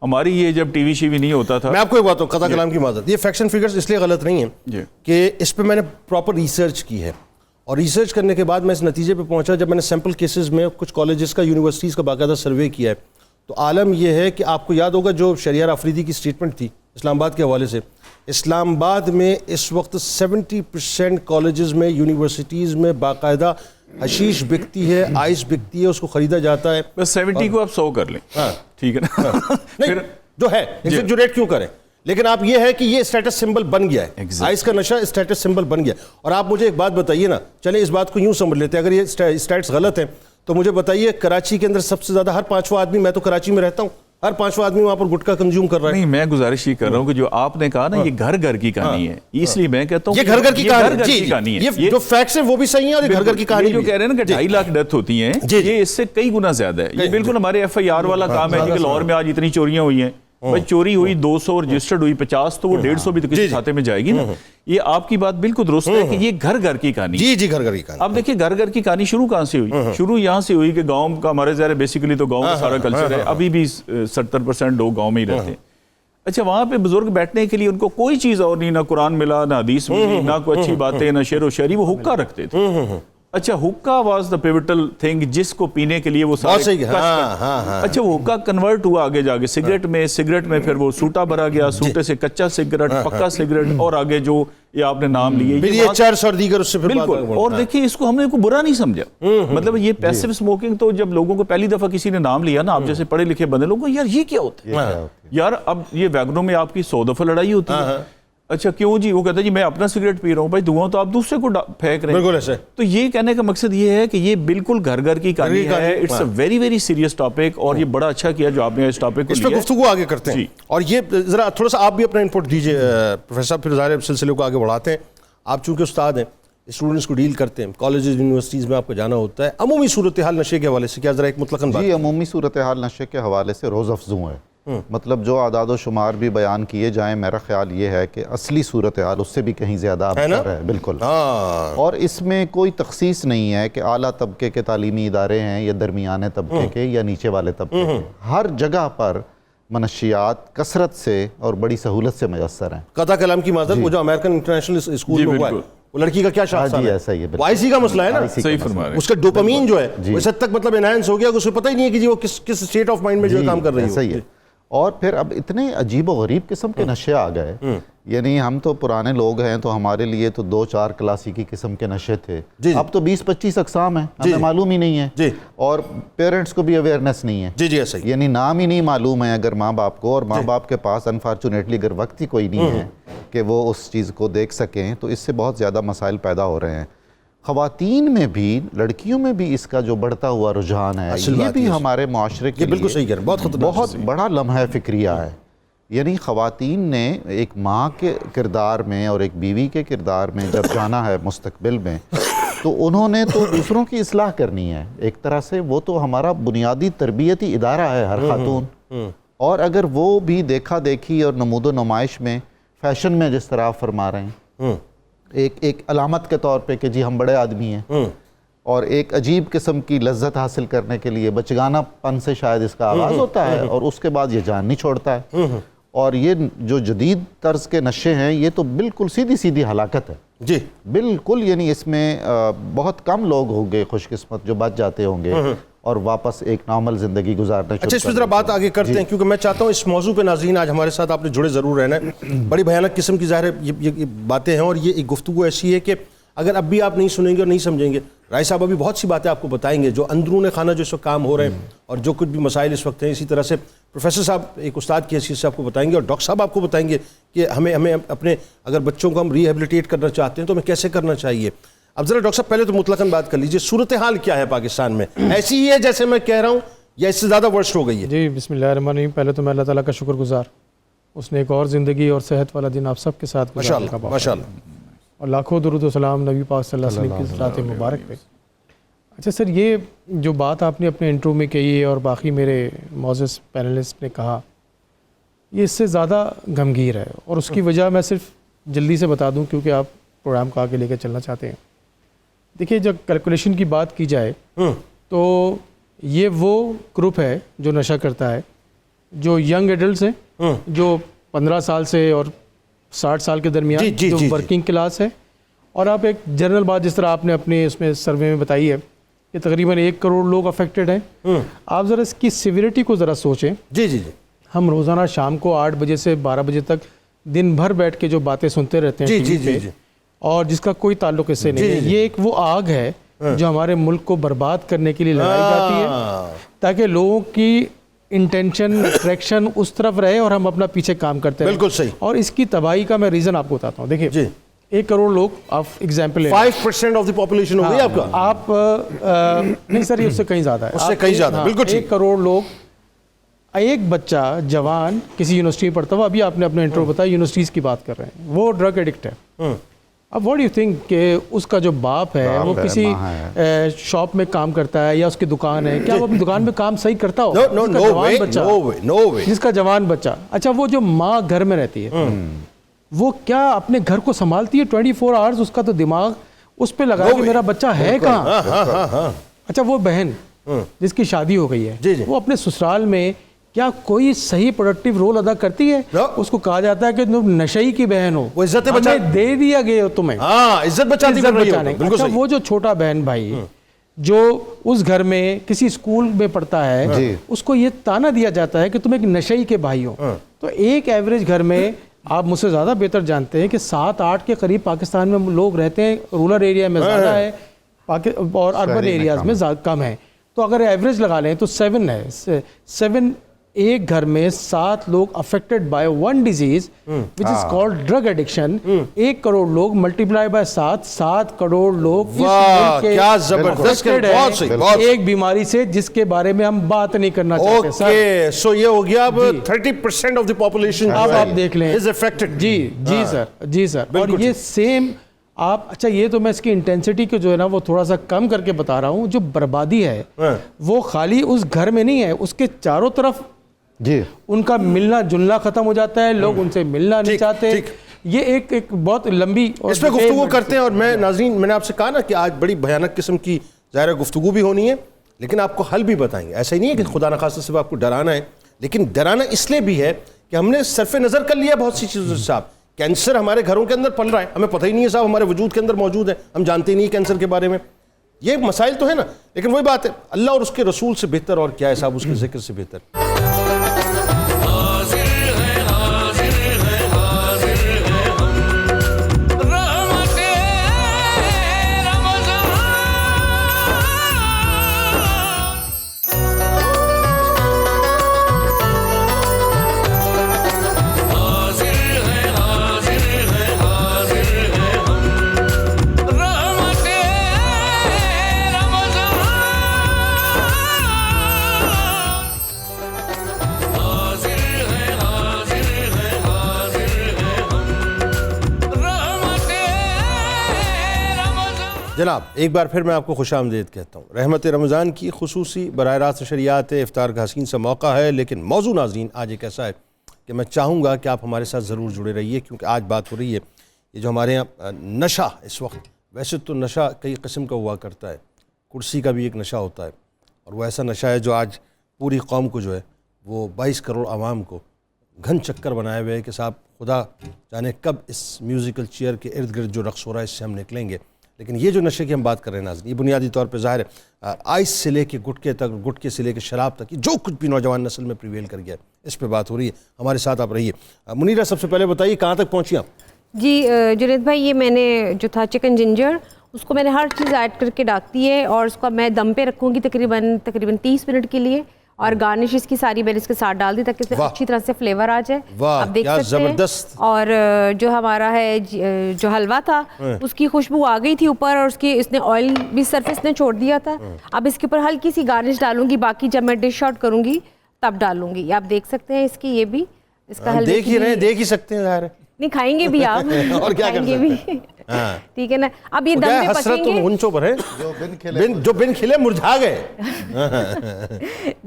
ہماری یہ جب ٹی وی شی وی نہیں ہوتا تھا. میں آپ کو ایک بات ہوں, قطع کلام کی معذرت, یہ فیکٹس اینڈ فگرز اس لیے غلط نہیں ہیں کہ اس پہ میں نے پراپر ریسرچ کی ہے, اور ریسرچ کرنے کے بعد میں اس نتیجے پہ پہنچا جب میں نے سیمپل کیسز میں کچھ کالجز کا, یونیورسٹیز کا باقاعدہ سروے کیا ہے. تو عالم یہ ہے کہ آپ کو یاد ہوگا جو شہریار آفریدی کی سٹیٹمنٹ تھی اسلام آباد کے حوالے سے, اسلام آباد میں اس وقت 70% کالجز میں, یونیورسٹیز میں باقاعدہ حشیش بکتی ہے, آئس بکتی ہے, اس کو خریدا جاتا ہے. بس 70 کو آپ 100 کر لیں, ٹھیک ہے نا. نہیں جو ہے ایگزیجریٹ کیوں کریں, لیکن آپ یہ ہے کہ یہ اسٹیٹس سمبل بن گیا ہے, آئس کا نشہ اسٹیٹس سمبل بن گیا. اور آپ مجھے ایک بات بتائیے نا, چلیں اس بات کو یوں سمجھ لیتے ہیں, اگر یہ اسٹیٹس غلط ہیں تو مجھے بتائیے کراچی کے اندر سب سے زیادہ ہر 5واں آدمی, میں تو کراچی میں رہتا ہوں, ہر 5واں آدمی وہاں پر گٹکا کنزیوم کر رہا ہے. نہیں میں گزارش یہ کر رہا ہوں کہ جو آپ نے کہا نا یہ گھر گھر کی کہانی ہے, اس لیے میں کہتا ہوں یہ گھر گھر کی کہانی ہے. یہ جو فیکٹس ہیں وہ بھی صحیح ہیں, اور گھر گھر کی کہانی جو کہہ رہے ہیں نا کہ 2.5 لاکھ ڈیتھ ہوتی ہیں, یہ اس سے کئی گنا زیادہ ہے. یہ بالکل ہمارے FIR والا کام ہے کہ لاہور میں آج اتنی چوریاں ہوئی ہیں, بھائی چوری ہوئی 200 رجسٹرڈ ہوئی 50, تو وہ 150 بھی تو کسی کھاتے میں جائے گی نا. یہ آپ کی بات بالکل درست ہے کہ یہ گھر گھر کی کہانی. جی گھر گھر کی کہانی. اب دیکھیں گھر گھر کی کہانی شروع کہاں سے ہوئی؟ شروع یہاں سے ہوئی کہ گاؤں کا ہمارے ظاہر بیسیکلی تو گاؤں کا سارا کلچر ہے, ابھی بھی 70% لوگ گاؤں میں ہی رہتے ہیں. اچھا وہاں پہ بزرگ بیٹھنے کے لیے ان کو کوئی چیز اور نہیں, نہ قرآن ملا, نہ حدیث ملی, نہ کوئی اچھی باتیں, نہ شعر و شاعری, وہ حقہ رکھتے تھے. اچھا حقہ واز دا پیوٹل تھنگ جس کو پینے کے لیے وہ سارے اچھا وہ حقہ کنورٹ ہوا آگے جا کے سگریٹ میں پھر وہ سوٹا بھرا گیا, سوٹے سے کچا سگریٹ, پکا سگریٹ, اور آگے جو یہ آپ نے نام لیے بالکل. اور دیکھیں اس کو ہم نے کوئی برا نہیں سمجھا, مطلب یہ پیسو سموکنگ تو جب لوگوں کو پہلی دفعہ کسی نے نام لیا نا, آپ جیسے پڑھے لکھے بندے لوگوں کو یار یہ کیا ہوتا ہے یار, اب یہ ویگنوں میں آپ کی 100 دفعہ لڑائی ہوتی ہے. اچھا کیوں جی؟ وہ کہتا ہے جی میں اپنا سگریٹ پی رہا ہوں، بھائی دھواں تو آپ دوسرے کو پھینک رہے ہیں. بالکل ایسے. تو یہ کہنے کا مقصد یہ ہے کہ یہ بالکل گھر گھر کی کہانی ہے. It's a very very serious topic, اور یہ بڑا اچھا کیا جو آپ نے اس ٹاپک کو اس پہ گفتگو آگے کرتے ہیں. اور یہ ذرا تھوڑا سا آپ بھی اپنا انپٹ دیجیے پروفیسر صاحب، پھر ظاہر سلسلے کو آگے بڑھاتے ہیں. آپ چونکہ استاد ہیں، اسٹوڈنٹس کو ڈیل کرتے ہیں، کالجز یونیورسٹیز میں آپ کو جانا ہوتا ہے، عمومی صورتحال نشے کے حوالے سے کیا ذرا ایک مطلقاً بات؟ جی عمومی صورتحال نشے کے حوالے سے روز افزوں ہے. مطلب جو اعداد و شمار بھی بیان کیے جائیں، میرا خیال یہ ہے کہ اصلی صورتحال اس سے بھی کہیں زیادہ ابتر ہے. بالکل. اور اس میں کوئی تخصیص نہیں ہے کہ اعلیٰ طبقے کے تعلیمی ادارے ہیں یا درمیانے طبقے کے یا نیچے والے طبقے کے. ہر جگہ پر منشیات کثرت سے اور بڑی سہولت سے میسر ہیں. قطع کلام کی معذرت، وہ جو امریکن انٹرنیشنل اسکول میں ہوا ہے، وہ لڑکی کا کیا شاخ جی ایسا ہی ہے. وائسی کا مسئلہ ہے نا، صحیح فرما رہے ہیں. اس کا ڈوپامین جو ہے وہ اس حد تک مطلب انہینس ہو گیا کہ اسے پتہ ہی نہیں ہے کہ جی وہ کس اسٹیٹ آف مائنڈ میں جو کام کر رہی ایسا ہی ہے. اور پھر اب اتنے عجیب و غریب قسم کے نشے آ گئے. یعنی ہم تو پرانے لوگ ہیں تو ہمارے لیے تو 2-4 کلاسیکی قسم کے نشے تھے. اب تو 20-25 اقسام ہیں، ہمیں معلوم ہی نہیں ہے. اور پیرنٹس کو بھی اویئرنیس نہیں ہے. جی ایسا ہی. یعنی نام ہی نہیں معلوم ہے اگر ماں باپ کو، اور ماں باپ کے پاس انفارچونیٹلی اگر وقت ہی کوئی نہیں ہے کہ وہ اس چیز کو دیکھ سکیں، تو اس سے بہت زیادہ مسائل پیدا ہو رہے ہیں. خواتین میں بھی، لڑکیوں میں بھی اس کا جو بڑھتا ہوا رجحان ہے، یہ بھی ہمارے معاشرے کے بالکل صحیح کہہ رہے ہیں، بہت بڑا لمحہ فکریہ ہے. یعنی خواتین نے ایک ماں کے کردار میں اور ایک بیوی کے کردار میں جب جانا ہے مستقبل میں، تو انہوں نے تو دوسروں کی اصلاح کرنی ہے. ایک طرح سے وہ تو ہمارا بنیادی تربیتی ادارہ ہے ہر خاتون. اور اگر وہ بھی دیکھا دیکھی اور نمود و نمائش میں، فیشن میں جس طرح آپ فرما رہے ہیں، ایک علامت کے طور پہ کہ جی ہم بڑے آدمی ہیں، اور ایک عجیب قسم کی لذت حاصل کرنے کے لیے بچگانہ پن سے شاید اس کا آغاز ہوتا ہے، اور اس کے بعد یہ جان نہیں چھوڑتا ہے. اور یہ جو جدید طرز کے نشے ہیں، یہ تو بالکل سیدھی سیدھی ہلاکت ہے. جی بالکل. یعنی اس میں بہت کم لوگ ہوں گے خوش قسمت جو بچ جاتے ہوں گے اور واپس ایک نارمل زندگی گزارنا. اچھا اس پہ ذرا بات آگے کرتے ہیں، کیونکہ میں چاہتا ہوں اس موضوع پہ ناظرین آج ہمارے ساتھ آپ نے جڑے ضرور رہنا ہے. بڑی بھیانک قسم کی ظاہر یہ باتیں ہیں، اور یہ ایک گفتگو ایسی ہے کہ اگر اب بھی آپ نہیں سنیں گے اور نہیں سمجھیں گے، رائے صاحب ابھی بہت سی باتیں آپ کو بتائیں گے جو اندرون خانہ جو اس وقت کام ہو رہے ہیں اور جو کچھ بھی مسائل اس وقت ہیں. اسی طرح سے پروفیسر صاحب ایک استاد کی حیثیت سے آپ کو بتائیں گے، اور ڈاکٹر صاحب آپ کو بتائیں گے کہ ہمیں اپنے اگر بچوں کو ہم ریہیبلیٹیٹ کرنا چاہتے ہیں تو ہمیں کیسے کرنا چاہیے. اب ذرا ڈاکٹر صاحب پہلے تو مطلقاً بات کر لیجیے، صورتحال کیا ہے پاکستان میں؟ ایسی ہی ہے جیسے میں کہہ رہا ہوں یا اس سے زیادہ ورسٹ ہو گئی ہے؟ جی بسم اللہ الرحمن الرحیم. پہلے تو میں اللہ تعالیٰ کا شکر گزار، اس نے ایک اور زندگی اور صحت والا دن آپ سب کے ساتھ گزارنے کا موقع دیا، اور لاکھوں درود و سلام نبی پاک صلی اللہ علیہ وسلم کی ذات مبارک پہ. اچھا سر، یہ جو بات آپ نے اپنے انٹرو میں کہی ہے اور باقی میرے معزز پینلسٹ نے کہا، یہ اس سے زیادہ غمگیر ہے. اور اس کی وجہ میں صرف جلدی سے بتا دوں کیونکہ آپ پروگرام کو آگے لے کے چلنا چاہتے ہیں. دیکھیے جب کیلکولیشن کی بات کی جائے تو یہ وہ گروپ ہے جو نشہ کرتا ہے، جو ینگ ایڈلٹس ہیں، جو 15 سال سے اور 60 سال کے درمیان جو ورکنگ کلاس ہے. اور آپ ایک جنرل بات جس طرح آپ نے اپنے اس میں سروے میں بتائی ہے کہ تقریباً 1 کروڑ لوگ افیکٹڈ ہیں. آپ ذرا اس کی سیویریٹی کو ذرا سوچیں. جی ہم روزانہ شام کو 8 بجے سے 12 بجے تک دن بھر بیٹھ کے جو باتیں سنتے رہتے ہیں ٹی وی پہ، اور جس کا کوئی تعلق اس سے نہیں ہے. یہ ایک وہ آگ ہے جو ہمارے ملک کو برباد کرنے کے لیے لگائی جاتی ہے تاکہ لوگوں کی انٹینشن اٹریکشن اس طرف رہے اور ہم اپنا پیچھے کام کرتے ہیں. بالکل صحیح. اور اس کی تباہی کا میں ریزن آپ کو بتاتا ہوں. دیکھیے 1 کروڑ لوگ، آپ ایگزامپل 5% آف دی پاپولیشن ہو گئی آپ کا. آپ نہیں سر، یہ اس سے کہیں زیادہ ہے، اس سے کہیں زیادہ. بالکل 1 کروڑ لوگ. ایک بچہ جوان کسی یونیورسٹی میں پڑھتا ہوا، ابھی آپ نے اپنا انٹرو بتایا یونیورسٹیز کی بات کر رہے ہیں، وہ ڈرگ ایڈکٹ ہے. اب واٹ ڈو یو تھنک کہ اس کا جو باپ ہے وہ کسی شاپ میں کام کرتا ہے یا اس کی دکان ہے، کیا وہ اپنی دکان میں کام صحیح کرتا ہو؟ جس کا جوان بچہ، اچھا وہ جو ماں گھر میں رہتی ہے وہ کیا اپنے گھر کو سنبھالتی ہے 24 آورز؟ اس کا تو دماغ اس پہ لگا کہ میرا بچہ ہے کہاں. اچھا وہ بہن جس کی شادی ہو گئی ہے، وہ اپنے سسرال میں کیا کوئی صحیح پروڈکٹیو رول ادا کرتی ہے؟ اس کو کہا جاتا ہے کہ تم نشئی کی بہن ہو، وہ عزت بچا دے دیا گیا تمہیں، عزت بچانے. اچھا وہ جو چھوٹا بہن بھائی جو اس گھر میں کسی اسکول میں پڑھتا ہے، اس کو یہ تانا دیا جاتا ہے کہ تم ایک نشئی کے بھائی ہو. تو ایک ایوریج گھر میں آپ مجھ سے زیادہ بہتر جانتے ہیں کہ 7-8 کے قریب پاکستان میں لوگ رہتے ہیں. رورل ایریا میں زیادہ ہے اور اربن ایریاز میں کم ہے. تو اگر ایوریج لگا لیں تو 7 ہے. 7 ایک گھر میں 7 لوگ affected by one disease which is called drug addiction. 1 crore لوگ ملٹیپلائی بائی 7 کروڑ لوگ کیا زبردست ایک بیماری سے جس کے بارے میں ہم بات نہیں کرنا چاہتے. اوکے سو یہ ہو گیا اب 30% آف دی پاپولیشن اب آپ دیکھ لیں از افیکٹڈ. جی سر. اور یہ سیم آپ اچھا یہ تو میں اس کی انٹینسٹی کو جو ہے نا وہ تھوڑا سا کم کر کے بتا رہا ہوں. جو بربادی ہے وہ خالی اس گھر میں نہیں ہے, اس کے چاروں طرف جی ان کا ملنا جلنا ختم ہو جاتا ہے, لوگ ان سے ملنا نہیں چاہتے. یہ ایک بہت لمبی اس پہ گفتگو کرتے ہیں. اور میں ناظرین میں نے آپ سے کہا نا کہ آج بڑی بھیانک قسم کی ظاہر گفتگو بھی ہونی ہے, لیکن آپ کو حل بھی بتائیں گے. ایسا ہی نہیں ہے کہ خدا نخواستہ صرف آپ کو ڈرانا ہے, لیکن ڈرانا اس لیے بھی ہے کہ ہم نے صرف نظر کر لیا بہت سی چیزوں سے. صاحب کینسر ہمارے گھروں کے اندر پل رہا ہے, ہمیں پتہ ہی نہیں ہے صاحب ہمارے وجود کے اندر موجود ہے, ہم جانتے ہی نہیں کینسر کے بارے میں. یہ مسائل تو ہے نا, لیکن وہی بات ہے اللہ اور اس کے رسول سے بہتر اور کیا ہے صاحب, اس کے ذکر سے بہتر. جناب ایک بار پھر میں آپ کو خوش آمدید کہتا ہوں. رحمت رمضان کی خصوصی براہ راست شریعت افطار کا حسین سا موقع ہے, لیکن موضوع ناظرین آج ایک ایسا ہے کہ میں چاہوں گا کہ آپ ہمارے ساتھ ضرور جڑے رہیے, کیونکہ آج بات ہو رہی ہے یہ جو ہمارے یہاں نشہ اس وقت, ویسے تو نشہ کئی قسم کا ہوا کرتا ہے, کرسی کا بھی ایک نشہ ہوتا ہے, اور وہ ایسا نشہ ہے جو آج پوری قوم کو جو ہے وہ 22 کروڑ عوام کو گھن چکر بنائے ہوئے ہے کہ صاحب خدا جانے کب اس میوزیکل چیئر کے ارد گرد جو رقص ہو رہا ہے اس سے ہم نکلیں گے. لیکن یہ جو نشے کی ہم بات کر رہے ہیں ناظرین, یہ بنیادی طور پہ ظاہر ہے آئس سے لے کے گٹکے تک, گٹکے سے لے کے شراب تک, جو کچھ بھی نوجوان نسل میں پریویل کر گیا ہے اس پہ بات ہو رہی ہے. ہمارے ساتھ آپ رہیے. منیرہ سب سے پہلے بتائیے کہاں تک پہنچی آپ؟ جی جنید بھائی, یہ میں نے جو تھا چکن جنجر اس کو میں نے ہر چیز ایڈ کر کے ڈالتی ہے, اور اس کو میں دم پہ رکھوں گی تقریباً 30 منٹ کے لیے, اور گارنش اس کی ساری میں نے اس کے ساتھ ڈال دی تاکہ اچھی طرح سے فلیور آ جائے. آپ دیکھ سکتے ہیں. اور جو ہمارا ہے جو حلوہ تھا اس کی خوشبو آ گئی تھی اوپر, اور اس نے آئل بھی سرفیس نے چھوڑ دیا تھا. اب اس کے اوپر ہلکی سی گارنش ڈالوں گی, باقی جب میں ڈش آؤٹ کروں گی تب ڈالوں گی. آپ دیکھ سکتے ہیں اس کی, یہ بھی اس کا حلوہ دیکھ ہی رہے, دیکھ ہی سکتے ہیں ظاہر ہے, نہیں کھائیں گے بھی آپ اور کیا کر سکتے ہیں. ٹھیک ہے نا. اب یہ دم پہ پکیں گے, ہنچوں پر ہے جو بن کھلے مرجھا گئے.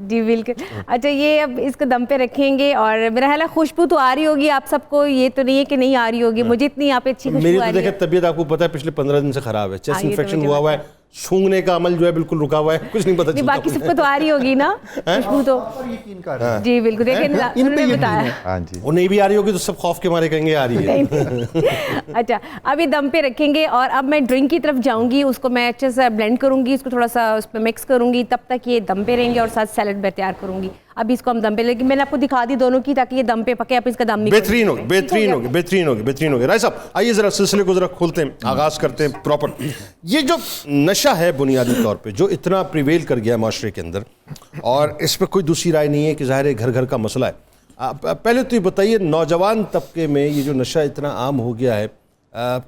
جی بالکل. اچھا یہ اب اس کو دم پہ رکھیں گے, اور میرا خیال ہے خوشبو تو آ رہی ہوگی آپ سب کو, یہ تو نہیں ہے کہ نہیں آ رہی ہوگی, مجھے اتنی آپ اچھی خوشبو آ رہی ہے. میری تو دیکھیں طبیعت آپ کو پتہ ہے پچھلے 15 دن سے خراب ہے, چیسٹ انفیکشن ہوا ہوا ہے, سونگنے کا عمل جو ہے بالکل رکا ہوا ہے, کچھ نہیں پتہ چلتا. باقی سب کو تو آ رہی ہوگی نا خوشبو تو. جی بالکل, دیکھیں انہوں نے بتایا وہ نہیں بھی آ رہی ہوگی تو سب خوف کے مارے کہیں گے آ رہی ہے. اچھا اب یہ دم پہ رکھیں گے, اور اب میں ڈرنک کی طرف جاؤں گی. اس کو میں اچھے سے بلینڈ کروں گی, اس کو تھوڑا سا اس پہ مکس کروں گی, تب تک یہ دم پہ رہیں گے, اور ساتھ سیلڈ میں تیار کروں گی. ابھی اس کو ہم دم پہ, لیکن میں نے آپ کو دکھا دی دونوں کی تاکہ یہ دم پہ پکے, آپ اس کا دم نہیں. بہترین ہوگی, بہترین ہوگی, بہترین ہوگی, بہترین ہوگی. رائے صاحب آئیے ذرا سلسلے کو ذرا کھولتے ہیں, آغاز کرتے ہیں پراپر. یہ جو نشہ ہے بنیادی طور پہ جو اتنا پریویل کر گیا معاشرے کے اندر, اور اس پہ کوئی دوسری رائے نہیں ہے کہ ظاہر ہے گھر گھر کا مسئلہ ہے. پہلے تو یہ بتائیے نوجوان طبقے میں یہ جو نشہ اتنا عام ہو گیا ہے,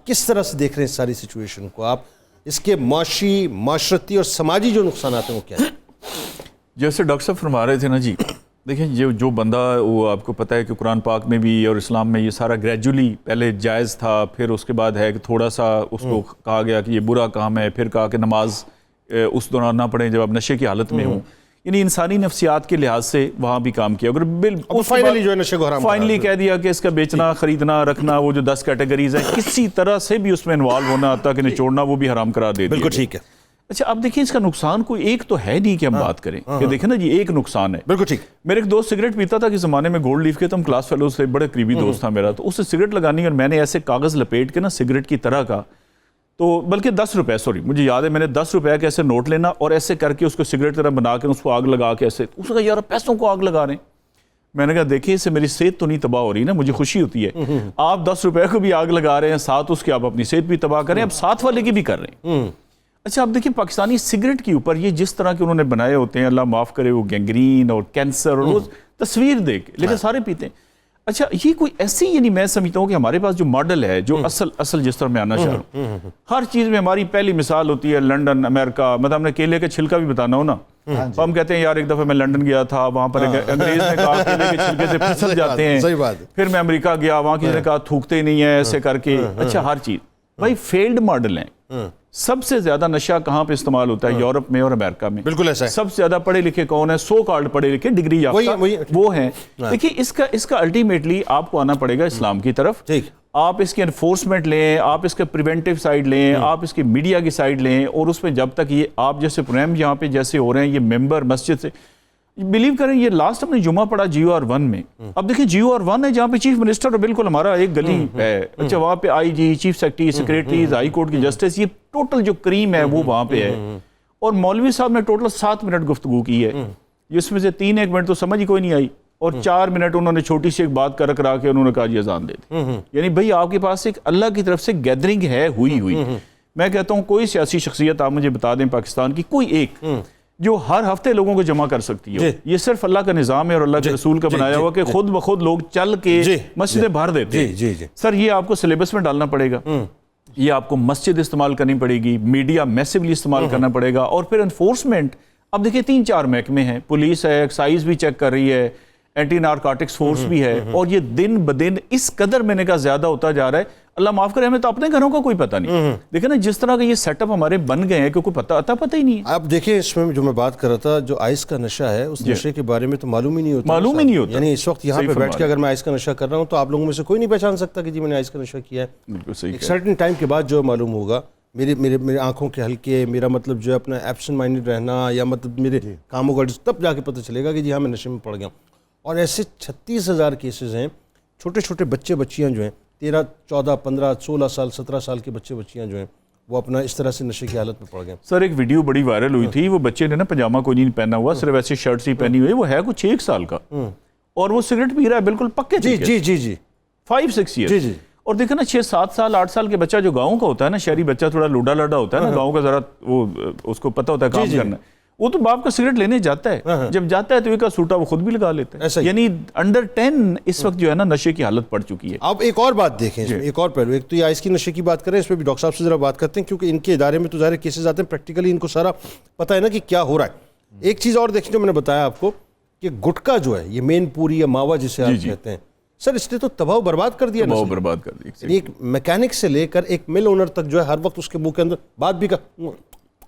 کس طرح سے دیکھ رہے ہیں ساری سچویشن کو آپ, اس کے معاشی, معاشرتی اور سماجی جو نقصانات ہیں وہ کیا ہیں؟ جیسے ڈاکٹر صاحب فرما رہے تھے نا جی, دیکھیں جو بندہ وہ آپ کو پتہ ہے کہ قرآن پاک میں بھی اور اسلام میں یہ سارا گریجولی پہلے جائز تھا, پھر اس کے بعد ہے کہ تھوڑا سا اس کو کہا گیا کہ یہ برا کام ہے, پھر کہا کہ نماز اس دوران نہ پڑھیں جب آپ نشے کی حالت میں ہوں. یعنی انسانی نفسیات کے لحاظ سے وہاں بھی کام کیا. اگر فائنلی جو ہے نشے کو حرام فائنلی کہہ دیا کہ اس کا بیچنا, خریدنا, رکھنا, وہ جو 10 کیٹیگریز ہیں, کسی طرح سے بھی اس میں انوالو ہونا آتا کہ نچوڑنا, وہ بھی حرام قرار دے دیا. بالکل ٹھیک ہے. اچھا اب دیکھیں اس کا نقصان کوئی ایک تو ہے نہیں کہ ہم بات کریں کہ دیکھیں نا جی ایک نقصان ہے. بالکل ٹھیک. میرے ایک دوست سگریٹ پیتا تھا کہ زمانے میں گولڈ لیف کے, تو ہم کلاس فیلوز سے, بڑے قریبی دوست تھا میرا, تو اس سے سگریٹ لگانی, اور میں نے ایسے کاغذ لپیٹ کے نا سگریٹ کی طرح کا, تو بلکہ 10 روپے, سوری مجھے یاد ہے میں نے 10 روپے کے ایسے نوٹ لینا اور ایسے کر کے اس کو سگریٹ طرح بنا کے اس کو آگ لگا کے ایسے. اس نے کہا یار پیسوں کو آگ لگا رہے ہیں. میں نے کہا دیکھیں اس سے میری صحت تو نہیں تباہ ہو رہی نا, مجھے خوشی ہوتی ہے. آپ 10 روپے کو بھی آگ لگا رہے ہیں, ساتھ اس کے آپ اپنی صحت بھی تباہ کریں, اب ساتھ والے کی بھی کر رہے ہیں. اچھا آپ دیکھیں پاکستانی سگریٹ کے اوپر یہ جس طرح کے انہوں نے بنائے ہوتے ہیں، اللہ معاف کرے، وہ گینگرین اور کینسر اور وہ تصویر دیکھ لیکن سارے پیتے ہیں. اچھا یہ کوئی ایسی، یعنی میں سمجھتا ہوں کہ ہمارے پاس جو ماڈل ہے، جو اصل جس طرح میں آنا چاہ رہا ہوں، ہر چیز میں ہماری پہلی مثال ہوتی ہے لنڈن، امریکہ. مطلب ہم نے کیلے کا چھلکا بھی بتانا ہو نا، تو ہم کہتے ہیں یار ایک دفعہ میں لنڈن گیا تھا، وہاں پر انگریز نے کہا کیلے کے چھلکے سے پھسل جاتے ہیں. صحیح بات ہے. پھر میں امریکہ گیا، وہاں کسی نے کہا تھوکتے نہیں ہیں ایسے کر کے. اچھا ہر چیز بھائی فیلڈ ماڈل ہیں. سب سے زیادہ نشہ کہاں پہ استعمال ہوتا ہے؟ یورپ میں اور امریکہ میں. بالکل ایسا ہے. سب سے زیادہ پڑھے لکھے کون ہیں؟ سو کالڈ پڑھے لکھے، ڈگری یافتہ وہ ہیں. دیکھیے اس کا الٹیمیٹلی آپ کو آنا پڑے گا اسلام کی طرف. آپ اس کی انفورسمنٹ لیں، آپ اس کے پریونٹیو سائیڈ لیں، آپ اس کی میڈیا کی سائیڈ لیں، اور اس میں جب تک یہ آپ جیسے پروگرام یہاں پہ جیسے ہو رہے ہیں، یہ ممبر مسجد سے بلیو کریں. یہ لاسٹ ہم نے جمعہ پڑھا GOR1 میں. اب دیکھیں GOR1 ہے جہاں پہ چیف منسٹر اور بالکل ہمارا ایک گلی ہے. اچھا وہاں پہ IG، chief secretary, secretaries, high court کی جسٹس، یہ ٹوٹل جو کریم ہے وہ وہاں پہ ہے. اور مولوی صاحب نے ٹوٹل 7 منٹ گفتگو کی ہے، جس میں سے 3 منٹ تو سمجھ ہی کوئی نہیں آئی، اور 4 منٹ انہوں نے چھوٹی سی ایک بات کرا کے انہوں نے کہا جی اذان دے دی. یعنی بھائی آپ کے پاس ایک اللہ کی طرف سے گیدرنگ ہے ہوئی. میں کہتا ہوں کوئی سیاسی شخصیت آپ مجھے بتا دیں پاکستان کی کوئی ایک جو ہر ہفتے لوگوں کو جمع کر سکتی ہے. یہ صرف اللہ کا نظام ہے اور اللہ کے رسول کا بنایا ہوا کہ خود بخود لوگ چل کے مسجدیں بھر دیتے ہیں. سر یہ آپ کو سلیبس میں ڈالنا پڑے گا، یہ آپ کو مسجد استعمال کرنی پڑے گی، میڈیا میسیولی استعمال کرنا پڑے گا، اور پھر انفورسمنٹ. اب دیکھیں 3-4 محکمے ہیں، پولیس ہے، ایکسائز بھی چیک کر رہی ہے، اینٹی نارکوٹکس فورس بھی ہے، اور یہ دن بدن اس قدر میں نے کہا زیادہ ہوتا جا رہا ہے. اللہ معاف کرے ہمیں تو اپنے گھروں کا کوئی پتہ نہیں. دیکھیں نا جس طرح کا یہ سیٹ اپ ہمارے بن گئے ہیں کہ کوئی پتہ ہی نہیں ہے. آپ دیکھیں اس میں جو میں بات کر رہا تھا، جو آئس کا نشہ ہے، اس نشے کے بارے میں تو معلوم ہی نہیں ہوتا. یعنی اس وقت یہاں پہ بیٹھ کے اگر میں آئس کا نشہ کر رہا ہوں تو آپ لوگوں میں سے کوئی نہیں پہچان سکتا کہ جی میں نے آئس کا نشہ کیا ہے. ایک سرٹن ٹائم کے بعد جو معلوم ہوگا، میرے آنکھوں کے ہلکے، میرا مطلب جو ہے اپنا ایبسنٹ مائنڈڈ رہنا، یا مطلب میرے کاموں کا تب جا کے پتہ چلے گا کہ جی ہاں میں نشے میں پڑ گیا ہوں. اور ایسے 36,000 کیسز ہیں. چھوٹے چھوٹے بچے بچیاں جو ہیں 13, 14, 15, 16 سال 17 سال کے بچے بچیاں جو ہیں وہ اپنا اس طرح سے نشے کی حالت میں پڑ گئے. سر ایک ویڈیو بڑی وائرل ہوئی تھی، وہ بچے نے نا پجامہ کوئی نہیں پہنا ہوا، صرف ایسے شرٹ سی پہنی ہوئی، وہ ہے کچھ 1 سال کا، اور وہ سگریٹ پی رہا ہے بالکل پکے. جی 5-6 ایئر. اور دیکھیں نا 6-7 سال 8 سال کے بچہ جو گاؤں کا ہوتا ہے نا، شہری بچہ تھوڑا لوڈا لاڈا ہوتا ہے نا، گاؤں کا ذرا وہ اس کو پتہ ہوتا ہے کام کرنا، وہ تو باپ کا سگریٹ لینے جاتا ہے، جب جاتا ہے تو ایک سوٹا وہ خود بھی لگا لیتا ہے. یعنی انڈر 10 اس وقت جو ہے نا نشے کی حالت پڑ چکی ہے. اب ایک اور بات دیکھیں اس میں، ایک اور پہلو، ایک تو یہ آئس کی نشے کی بات کریں، اس پہ بھی ڈاکٹر صاحب سے ذرا بات کرتے ہیں کیونکہ ان کے ادارے میں تو ظاہر کیسز آتے ہیں، پریکٹیکلی ان کو سارا پتہ ہے نا کہ کیا ہو رہا ہے. ایک چیز اور دیکھیں جو میں نے بتایا آپ کو کہ گٹکا جو ہے، یہ مین پوری یا ماوا جسے آپ کہتے ہیں، سر اس نے تو تباہ و برباد کر دیا. برباد کر دیا. ایک میکینک سے لے کر ایک مل اونر تک جو ہے ہر وقت اس کے منہ کے اندر بات بھی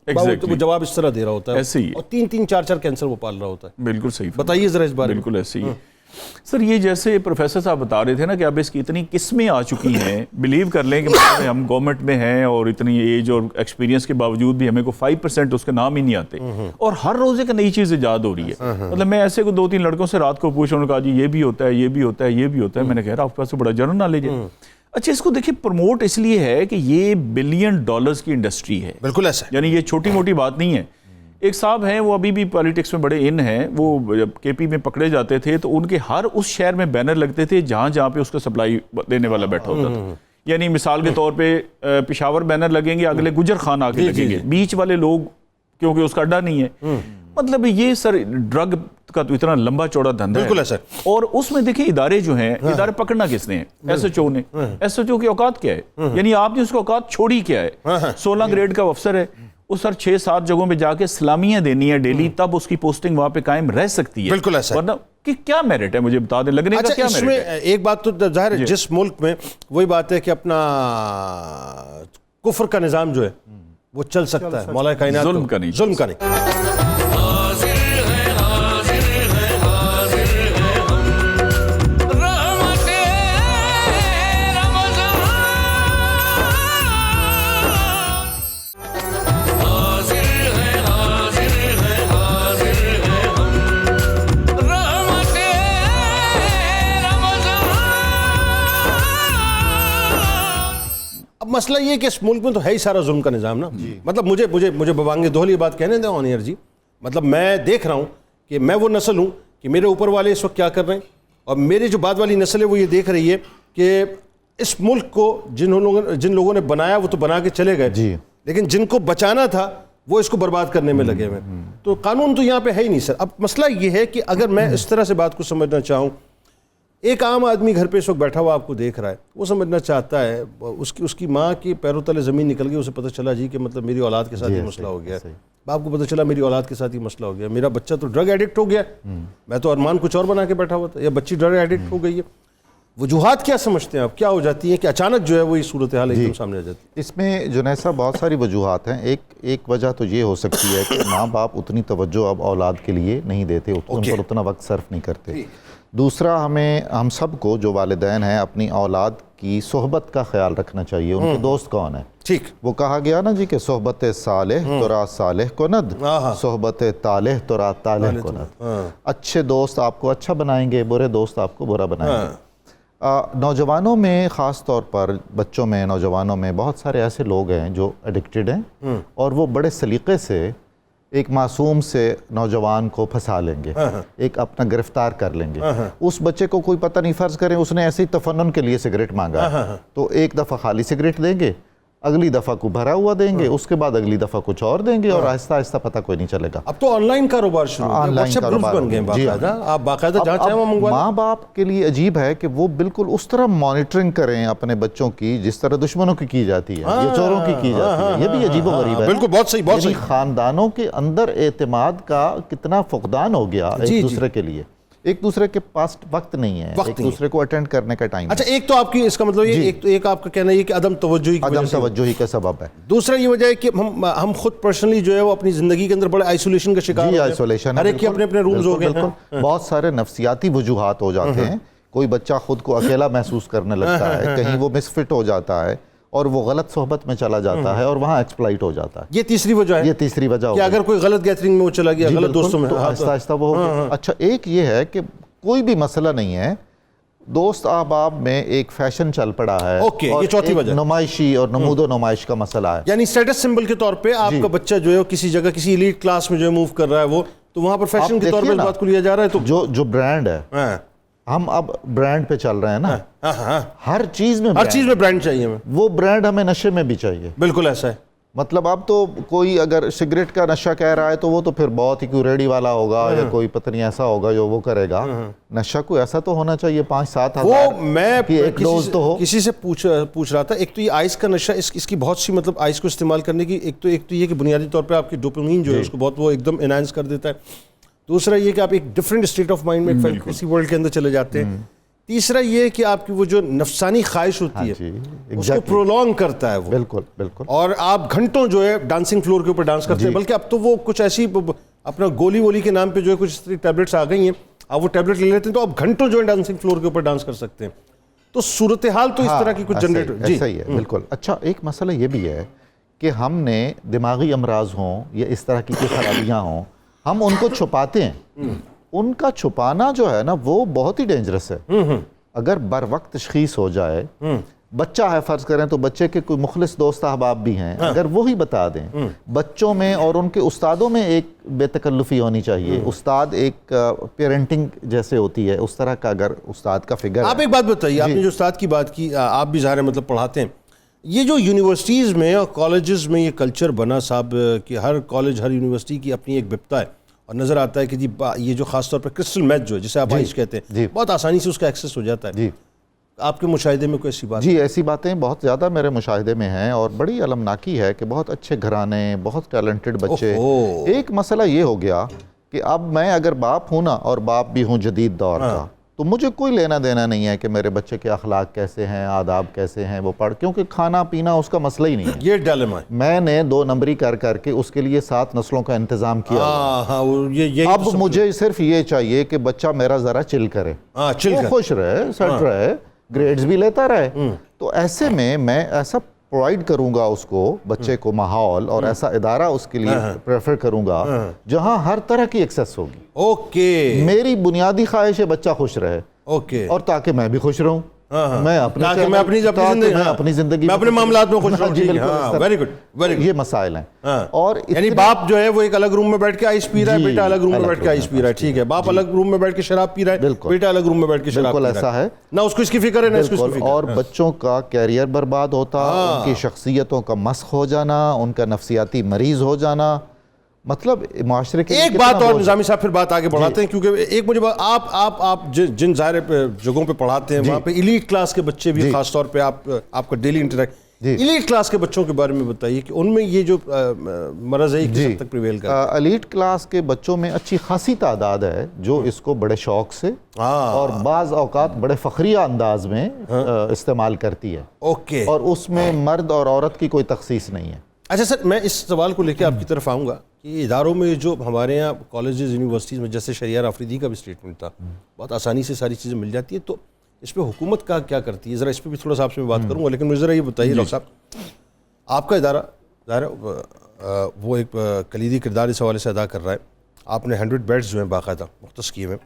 وہ جواب اس طرح دے رہا ہوتا ہے، ایسے ہی، اور 3-4 کینسر وہ پال رہا ہوتا ہے. بالکل صحیح. بتائیے ذرا اس بارے میں. بالکل ایسے ہی. سر یہ جیسے پروفیسر صاحب بتا رہے تھے نا کہ اب اس کی اتنی قسمیں آ چکی ہیں، بلیو کر لیں کہ ہم گورنمنٹ میں ہیں اور اتنی ایج اور ایکسپیرینس کے باوجود بھی ہمیں کو 5% اس کے نام ہی نہیں آتے، اور ہر روز ایک نئی چیز ایجاد ہو رہی ہے. مطلب میں ایسے کو 2-3 لڑکوں سے رات کو پوچھا، انہوں نے کہا جی یہ بھی ہوتا ہے، یہ بھی ہوتا ہے، یہ بھی ہوتا ہے. میں نے کہا آپ کے پاس تو بڑا جنرل نالج ہے. اچھا اس کو دیکھیں پروموٹ اس لیے ہے کہ یہ $1 بلین کی انڈسٹری ہے. بالکل ایسا ہے. یعنی یہ چھوٹی موٹی بات نہیں ہے. ایک صاحب ہیں وہ ابھی بھی پالیٹکس میں بڑے ان ہیں، وہ جب KP میں پکڑے جاتے تھے تو ان کے ہر اس شہر میں بینر لگتے تھے جہاں پہ اس کا سپلائی دینے والا بیٹھا ہوتا تھا. یعنی مثال کے طور پہ پشاور بینر لگیں گے، اگلے گجر خان آ کے لگیں گے، بیچ والے لوگ کیونکہ اس کا اڈا نہیں ہے. مطلب یہ سر ڈرگ کا تو اتنا لمبا چوڑا دھندا ہے. بالکل ایسا. اور اس میں دیکھیں ادارے جو ہیں، ادارے پکڑنا کس نے ہے؟ SHO نے. SHO کی اوقات کیا ہے؟ یعنی آپ نے اس کو اوقات چھوڑی کیا ہے؟ 16 گریڈ کا افسر ہے، وہ سر 6-7 جگہوں پہ جا کے سلامیاں دینی ہے ڈیلی، تب اس کی پوسٹنگ وہاں پہ قائم رہ سکتی ہے. بالکل ایسا. ورنہ کہ کیا میرٹ ہے مجھے بتا دیں، لگنے کا کیا میرٹ ہے؟ ایک بات تو ظاہر ہے جس ملک میں وہی بات ہے کہ اپنا کفر کا نظام جو ہے وہ چل سکتا ہے، مولا کائنات ظلم کا نہیں. مسئلہ یہ کہ اس ملک میں تو ہے ہی سارا ظلم کا نظام نا. مطلب مجھے ببانگ دہل یہ بات کہنے دیں آن ایئر جی. مطلب میں دیکھ رہا ہوں کہ میں وہ نسل ہوں کہ میرے اوپر والے اس وقت کیا کر رہے ہیں، اور میری جو بعد والی نسل ہے وہ یہ دیکھ رہی ہے کہ اس ملک کو جن لوگوں نے بنایا وہ تو بنا کے چلے گئے، لیکن جن کو بچانا تھا وہ اس کو برباد کرنے میں لگے ہوئے ہیں. تو قانون تو یہاں پہ ہے ہی نہیں سر. اب مسئلہ یہ ہے کہ اگر میں اس طرح سے بات کو سمجھنا چاہوں, ایک عام آدمی گھر پہ اس وقت بیٹھا ہوا آپ کو دیکھ رہا ہے, وہ سمجھنا چاہتا ہے, اس کی ماں کی پیروں تلے زمین نکل گئی, اسے پتہ چلا جی کہ مطلب میری اولاد کے ساتھ یہ مسئلہ ہو گیا ہے. باپ کو پتہ چلا میری اولاد کے ساتھ یہ مسئلہ ہو گیا, میرا بچہ تو ڈرگ ایڈکٹ ہو گیا, میں تو ارمان کچھ اور بنا کے بیٹھا ہوا تھا, یا بچی ڈرگ ایڈکٹ ہو گئی ہے. وجوہات کیا سمجھتے ہیں آپ, کیا ہو جاتی ہیں کہ اچانک جو ہے وہ یہ صورتحال ایک دم سامنے آ جاتی ہے؟ اس میں جنید صاحب بہت ساری وجوہات ہیں. ایک وجہ تو یہ ہو سکتی ہے کہ ماں باپ اتنی توجہ اب اولاد کے لیے نہیں دیتے, ان پر اتنا وقت صرف نہیں کرتے. دوسرا, ہم سب کو جو والدین ہیں اپنی اولاد کی صحبت کا خیال رکھنا چاہیے. ان کے دوست کون ہیں؟ ٹھیک, وہ کہا گیا نا جی کہ صحبت صالح تو را صالح کند, صحبت طالح تو را طالح کند. اچھے دوست آپ کو اچھا بنائیں گے, برے دوست آپ کو برا بنائیں گے. نوجوانوں میں, خاص طور پر بچوں میں, نوجوانوں میں بہت سارے ایسے لوگ ہیں جو ایڈکٹڈ ہیں, اور وہ بڑے سلیقے سے ایک معصوم سے نوجوان کو پھنسا لیں گے, ایک اپنا گرفتار کر لیں گے. اس بچے کو کوئی پتہ نہیں, فرض کریں اس نے ایسے ہی تفنن کے لیے سگریٹ مانگا, تو ایک دفعہ خالی سگریٹ دیں گے, اگلی دفعہ کو بھرا ہوا دیں گے, اس کے بعد اگلی دفعہ کچھ اور دیں گے, اور آہستہ آہستہ پتہ کوئی نہیں چلے گا. اب تو آن لائن کاروبار شروع ہو گیا, واٹس ایپ گروپ بن گئے ہیں باقاعدہ, آپ باقاعدہ جہاں چاہیں وہ منگوا. ماں باپ کے لیے عجیب ہے کہ وہ بالکل اس طرح مانیٹرنگ کریں اپنے بچوں کی جس طرح دشمنوں کی کی جاتی ہے, یہ چوروں کی جاتی ہے. یہ بھی عجیب و غریب ہے. بالکل, بہت صحیح, بہت صحیح. خاندانوں کے اندر اعتماد کا کتنا فقدان ہو گیا ایک دوسرے کے لیے, ایک دوسرے کے پاس وقت نہیں ہے, ایک دوسرے کو اٹینڈ کرنے کا ٹائم. اچھا, ایک تو آپ کی اس کا مطلب یہ, ایک آپ کا کہنا یہ کہ عدم توجہی کا سبب ہے. دوسرا یہ وجہ ہے کہ ہم خود پرسنلی جو ہے وہ اپنی زندگی کے اندر بڑے آئسولیشن کا شکار ہوتے ہیں, ہر ایک کے اپنے اپنے رومز ہو گئے ہیں. بہت سارے نفسیاتی وجوہات ہو جاتے ہیں. کوئی بچہ خود کو اکیلا محسوس کرنے لگتا ہے, کہیں وہ مس فٹ ہو جاتا ہے اور وہ غلط صحبت میں چلا جاتا ہے اور وہاں ایکسپلائٹ ہو جاتا ہے. یہ تیسری وجہ ہے, یہ تیسری وجہ کہ اگر کوئی غلط گیتھرنگ میں وہ چلا گیا, غلط دوستوں میں, تو آہستہ آہستہ وہ ہو گیا. اچھا, ایک یہ ہے کہ کوئی بھی مسئلہ نہیں ہے, دوست احباب میں ایک فیشن چل پڑا ہے, یہ چوتھی وجہ, نمائشی اور نمود و نمائش کا مسئلہ ہے. یعنی اسٹیٹس سمبل کے طور پہ آپ کا بچہ جو ہے کسی جگہ کسی ایلیٹ کلاس میں جو ہے موو کر رہا ہے, وہ تو وہاں پر فیشن کے طور پہ اس بات کو لیا جا رہا ہے. تو جو برانڈ ہے, ہم اب برانڈ پہ چل رہے ہیں نا, ہر چیز میں برانڈ چاہیے ہمیں, وہ برانڈ ہمیں نشے میں بھی چاہیے. بالکل ایسا ہے. مطلب اب تو کوئی اگر سگریٹ کا نشہ کہہ رہا ہے تو وہ تو پھر بہت ہی کوئی ریڈی والا ہوگا, یا کوئی پتہ نہیں ایسا ہوگا جو وہ کرے گا. نشہ کوئی ایسا تو ہونا چاہیے 5-7 ہزار میں کی ایک ڈوز تو ہو. کسی سے پوچھ رہا تھا, ایک تو یہ آئس کا نشہ, اس کی بہت سی مطلب آئس کو استعمال کرنے کی, ایک تو یہ کہ بنیادی طور پہ آپ کی ڈوپامین جو ہے اس کو بہت وہ ایک دم انہانس کر دیتا ہے. دوسرا یہ کہ آپ ایک ڈفرینٹ اسٹیٹ آف مائنڈ میں کسی ورلڈ کے اندر چلے جاتے ہیں. تیسرا یہ کہ آپ کی وہ جو نفسانی خواہش ہوتی ہے اس کو پرولونگ کرتا ہے وہ. بالکل. اور آپ گھنٹوں جو ہے ڈانسنگ فلور کے اوپر ڈانس کرتے ہیں, بلکہ اب تو وہ کچھ ایسی اپنا گولی وولی کے نام پہ جو ہے کچھ ٹیبلٹس آ گئی ہیں, آپ وہ ٹیبلٹ لے لیتے ہیں تو آپ گھنٹوں جو ہے ڈانسنگ فلور کے اوپر ڈانس کر سکتے ہیں. تو صورتحال تو اس طرح کی کچھ جنریٹ ایسا ہی ہے. بالکل. اچھا, ایک مسئلہ یہ بھی ہے کہ ہم نے دماغی امراض ہوں یا اس طرح کی کوئی خرابیاں ہوں, ہم ان کو چھپاتے ہیں. ان کا چھپانا جو ہے نا وہ بہت ہی ڈینجرس ہے. اگر بر وقت تشخیص ہو جائے, بچہ ہے فرض کریں تو بچے کے کوئی مخلص دوست احباب بھی ہیں, اگر وہی بتا دیں. بچوں میں اور ان کے استادوں میں ایک بے تکلفی ہونی چاہیے. استاد ایک پیرنٹنگ جیسے ہوتی ہے اس طرح کا اگر استاد کا فگر. آپ ایک بات بتائیے, آپ نے جو استاد کی بات کی, آپ بھی ظاہر ہے مطلب پڑھاتے ہیں, یہ جو یونیورسٹیز میں اور کالجز میں یہ کلچر بنا صاحب کہ ہر کالج ہر یونیورسٹی کی اپنی ایک بپتا ہے, اور نظر آتا ہے کہ جی یہ جو خاص طور پر کرسٹل میتھ جو ہے جسے آپ آئس کہتے ہیں, بہت آسانی سے اس کا ایکسس ہو جاتا ہے. آپ کے مشاہدے میں کوئی ایسی بات؟ جی, ایسی باتیں بہت زیادہ میرے مشاہدے میں ہیں, اور بڑی المناکی ہے کہ بہت اچھے گھرانے, بہت ٹیلنٹڈ بچے. ایک مسئلہ یہ ہو گیا کہ اب میں اگر باپ ہوں نا, اور باپ بھی ہوں جدید دور کا, تو مجھے کوئی لینا دینا نہیں ہے کہ میرے بچے کے اخلاق کیسے ہیں, آداب کیسے ہیں, وہ پڑھ, کیونکہ کھانا پینا اس کا مسئلہ ہی نہیں ہے. یہ ڈیلیما ہے. میں نے 2 نمبری کر کے اس کے لیے 7 نسلوں کا انتظام کیا. اب مجھے صرف یہ چاہیے کہ بچہ میرا ذرا چل کرے, وہ خوش رہے, سیٹ رہے, گریڈز بھی لیتا رہے. تو ایسے میں ایسا پرووائڈ کروں گا اس کو, بچے کو ماحول, اور ایسا ادارہ اس کے لیے پریفر کروں گا جہاں ہر طرح کی ایکسیس ہوگی. اوکے, میری بنیادی خواہش ہے بچہ خوش رہے, اوکے, اور تاکہ میں بھی خوش رہوں. میں اپنی زندگی میں اپنے معاملات میں خوش رہوں. Very good. یہ مسائل ہیں. اور یعنی باپ جو ہے وہ ایک الگ روم میں بیٹھ کے آئس پی رہا ہے, بیٹا الگ روم میں بیٹھ کے آئس پی رہا ہے. ٹھیک ہے, باپ الگ روم میں بیٹھ کے شراب پی رہا ہے, بیٹا الگ روم میں بیٹھ کے شراب پی رہا ہے. ایسا ہے, نہ اس کو اس کی فکر ہے نہ اس کو اس کی فکر. اور بچوں کا کیریئر برباد ہوتا, ان کی شخصیتوں کا مسخ ہو جانا, ان کا نفسیاتی مریض ہو جانا, مطلب معاشرے کے ایک بات اور نظامی صاحب پھر بات آگے بڑھاتے ہیں, کیونکہ ایک مجھے آپ جن ظاہر جگہوں پہ پڑھاتے ہیں وہاں پہ ایلیٹ کلاس کے بچے بھی خاص طور پہ آپ کا ڈیلی انٹریکٹ, ایلیٹ کلاس کے بچوں کے بارے میں بتائیے کہ ان میں یہ جو مرض ہے کس حد تک پریویل کرتا ہے. ایلیٹ کلاس کے بچوں میں اچھی خاصی تعداد ہے جو اس کو بڑے شوق سے اور بعض اوقات بڑے فخریہ انداز میں استعمال کرتی ہے. اوکے. اور اس میں مرد اور عورت کی کوئی تخصیص نہیں ہے. اچھا سر, میں اس سوال کو لے کے آپ کی طرف آؤں گا کہ اداروں میں جو ہمارے یہاں کالجز یونیورسٹیز میں, جیسے شہریار آفریدی کا بھی اسٹیٹمنٹ تھا, بہت آسانی سے ساری چیزیں مل جاتی ہے, تو اس پہ حکومت کا کیا کرتی ہے؟ ذرا اس پہ بھی تھوڑا سا آپ سے میں بات کروں گا, لیکن مجھے ذرا یہ بتائیے ڈاکٹر صاحب, آپ کا ادارہ ظاہر وہ ایک کلیدی کردار اس حوالے سے ادا کر رہا ہے. آپ نے 100 بیڈز جو ہیں باقاعدہ مختص کیے ہوئے.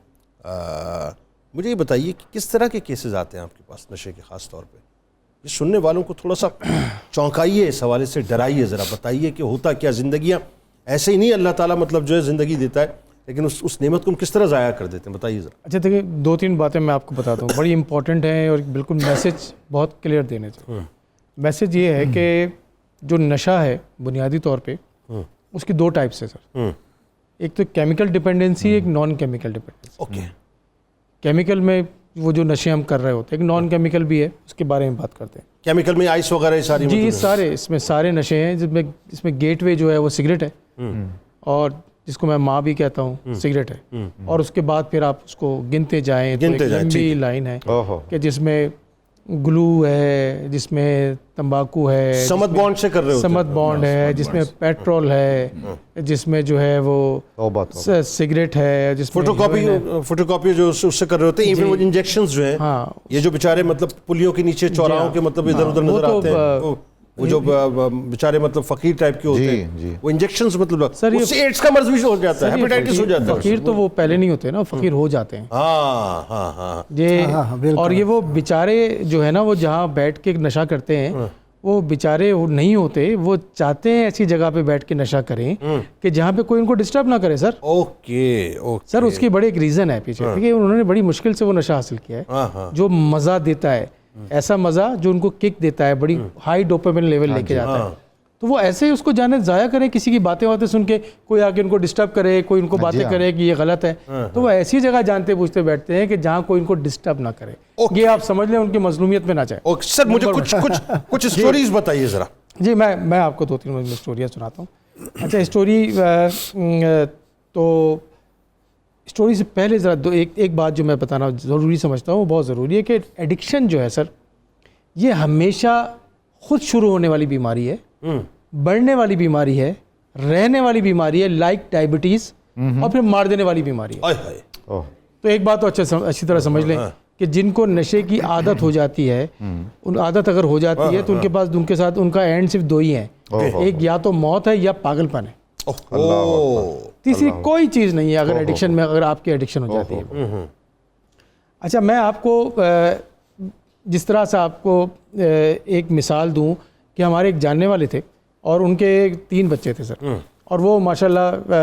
مجھے یہ بتائیے کہ کس طرح کے کیسز آتے ہیں آپ کے پاس نشے کے, خاص طور پہ یہ سننے والوں کو تھوڑا سا چونکائیے, اس حوالے سے ڈرائیے, ذرا بتائیے کہ ہوتا کیا. زندگیاں ایسے ہی نہیں اللہ تعالیٰ مطلب جو ہے زندگی دیتا ہے, لیکن اس نعمت کو ہم کس طرح ضائع کر دیتے ہیں, بتائیے ذرا. اچھا دیکھیں, 2-3 باتیں میں آپ کو بتاتا ہوں, بڑی امپورٹنٹ ہیں اور بالکل میسج بہت کلیئر دینے چاہیے. میسج یہ ہے کہ جو نشہ ہے بنیادی طور پہ اس کی 2 ٹائپس ہیں سر. ایک تو کیمیکل ڈپینڈنسی, ایک naan chemical dependency. Okay. Chemical میں وہ جو نشے ہم کر رہے ہوتے ہیں, ایک نان کیمیکل بھی ہے, اس کے بارے میں بات کرتے ہیں. کیمیکل میں آئس وغیرہ ساری, جی سارے اس میں سارے نشے ہیں, جس میں گیٹ وے جو ہے وہ سگریٹ ہے, اور جس کو میں ماں بھی کہتا ہوں سگریٹ ہے, اور اس کے بعد پھر آپ اس کو گنتے جائیں تو ایک لمبی لائن ہے کہ جس میں گلو ہے, جس میں تمباکو ہے, سمت بانڈ سے کر رہے ہوتے ہیں, سمت بانڈ ہے, جس میں پیٹرول ہے, جس میں جو ہے وہ سگریٹ ہے, جس میں فوٹو کاپی جو اس سے کر رہے ہوتے ہیں. ایون وہ انجیکشنز جو ہیں, یہ جو بیچارے مطلب پلیوں کے نیچے چوراہوں کے مطلب ادھر ادھر نظر آتے ہیں, وہ جو بیچارے مطلب فقیر ٹائپ کے ہوتے ہیں, وہ انجیکشنز مطلب اس سے ایڈز کا مرض بھی ہو جاتا ہے, ہیپیٹائٹس ہو جاتا ہے. فقیر تو وہ پہلے نہیں ہوتے نا, فقیر ہو جاتے ہیں. اور یہ وہ بیچارے جو ہے نا, وہ جہاں بیٹھ کے نشہ کرتے ہیں, وہ بیچارے نہیں ہوتے, وہ چاہتے ہیں ایسی جگہ پہ بیٹھ کے نشہ کریں کہ جہاں پہ کوئی ان کو ڈسٹرب نہ کرے. سر اوکے سر, اس کی بڑی ایک ریزن ہے پیچھے, کیونکہ انہوں نے بڑی مشکل سے وہ نشہ حاصل کیا ہے, جو مزہ دیتا ہے, ایسا مزہ جو ان کو کک دیتا ہے, بڑی ہائی ڈوپامن لیول لے کے جاتا ہے. تو وہ ایسے ہی اس کو جانے ضائع کریں, کسی کی باتیں سن کے, کوئی آ کے ان کو ڈسٹرب کرے, کوئی ان کو باتیں کرے کہ یہ غلط ہے, تو وہ ایسی جگہ جانتے پوچھتے بیٹھتے ہیں کہ جہاں کوئی ان کو ڈسٹرب نہ کرے. یہ آپ سمجھ لیں ان کی مظلومیت میں نہ جائے. سر مجھے کچھ اسٹوریز بتائیے ذرا. جی میں آپ کو 2-3 اسٹوریاں سناتا ہوں. اچھا اسٹوری, تو اسٹوری سے پہلے ذرا ایک بات جو میں بتانا ضروری سمجھتا ہوں, وہ بہت ضروری ہے کہ ایڈکشن جو ہے سر, یہ ہمیشہ خود شروع ہونے والی بیماری ہے, بڑھنے والی بیماری ہے, رہنے والی بیماری ہے, لائک ڈائبٹیز, اور پھر مار دینے والی بیماری ہے. تو ایک بات تو اچھی طرح سمجھ لیں کہ جن کو نشے کی عادت ہو جاتی ہے, ان عادت اگر ہو جاتی ہے تو ان کے ساتھ ان کا اینڈ صرف 2 ہی ہیں, ایک یا تو موت ہے یا پاگل پن ہے. تیسری کوئی چیز نہیں ہے اگر ایڈکشن میں, اگر آپ کی ایڈکشن ہو جاتی ہے. اچھا میں آپ کو جس طرح سے آپ کو ایک مثال دوں کہ ہمارے ایک جاننے والے تھے, اور ان کے 3 بچے تھے سر, اور وہ ماشاءاللہ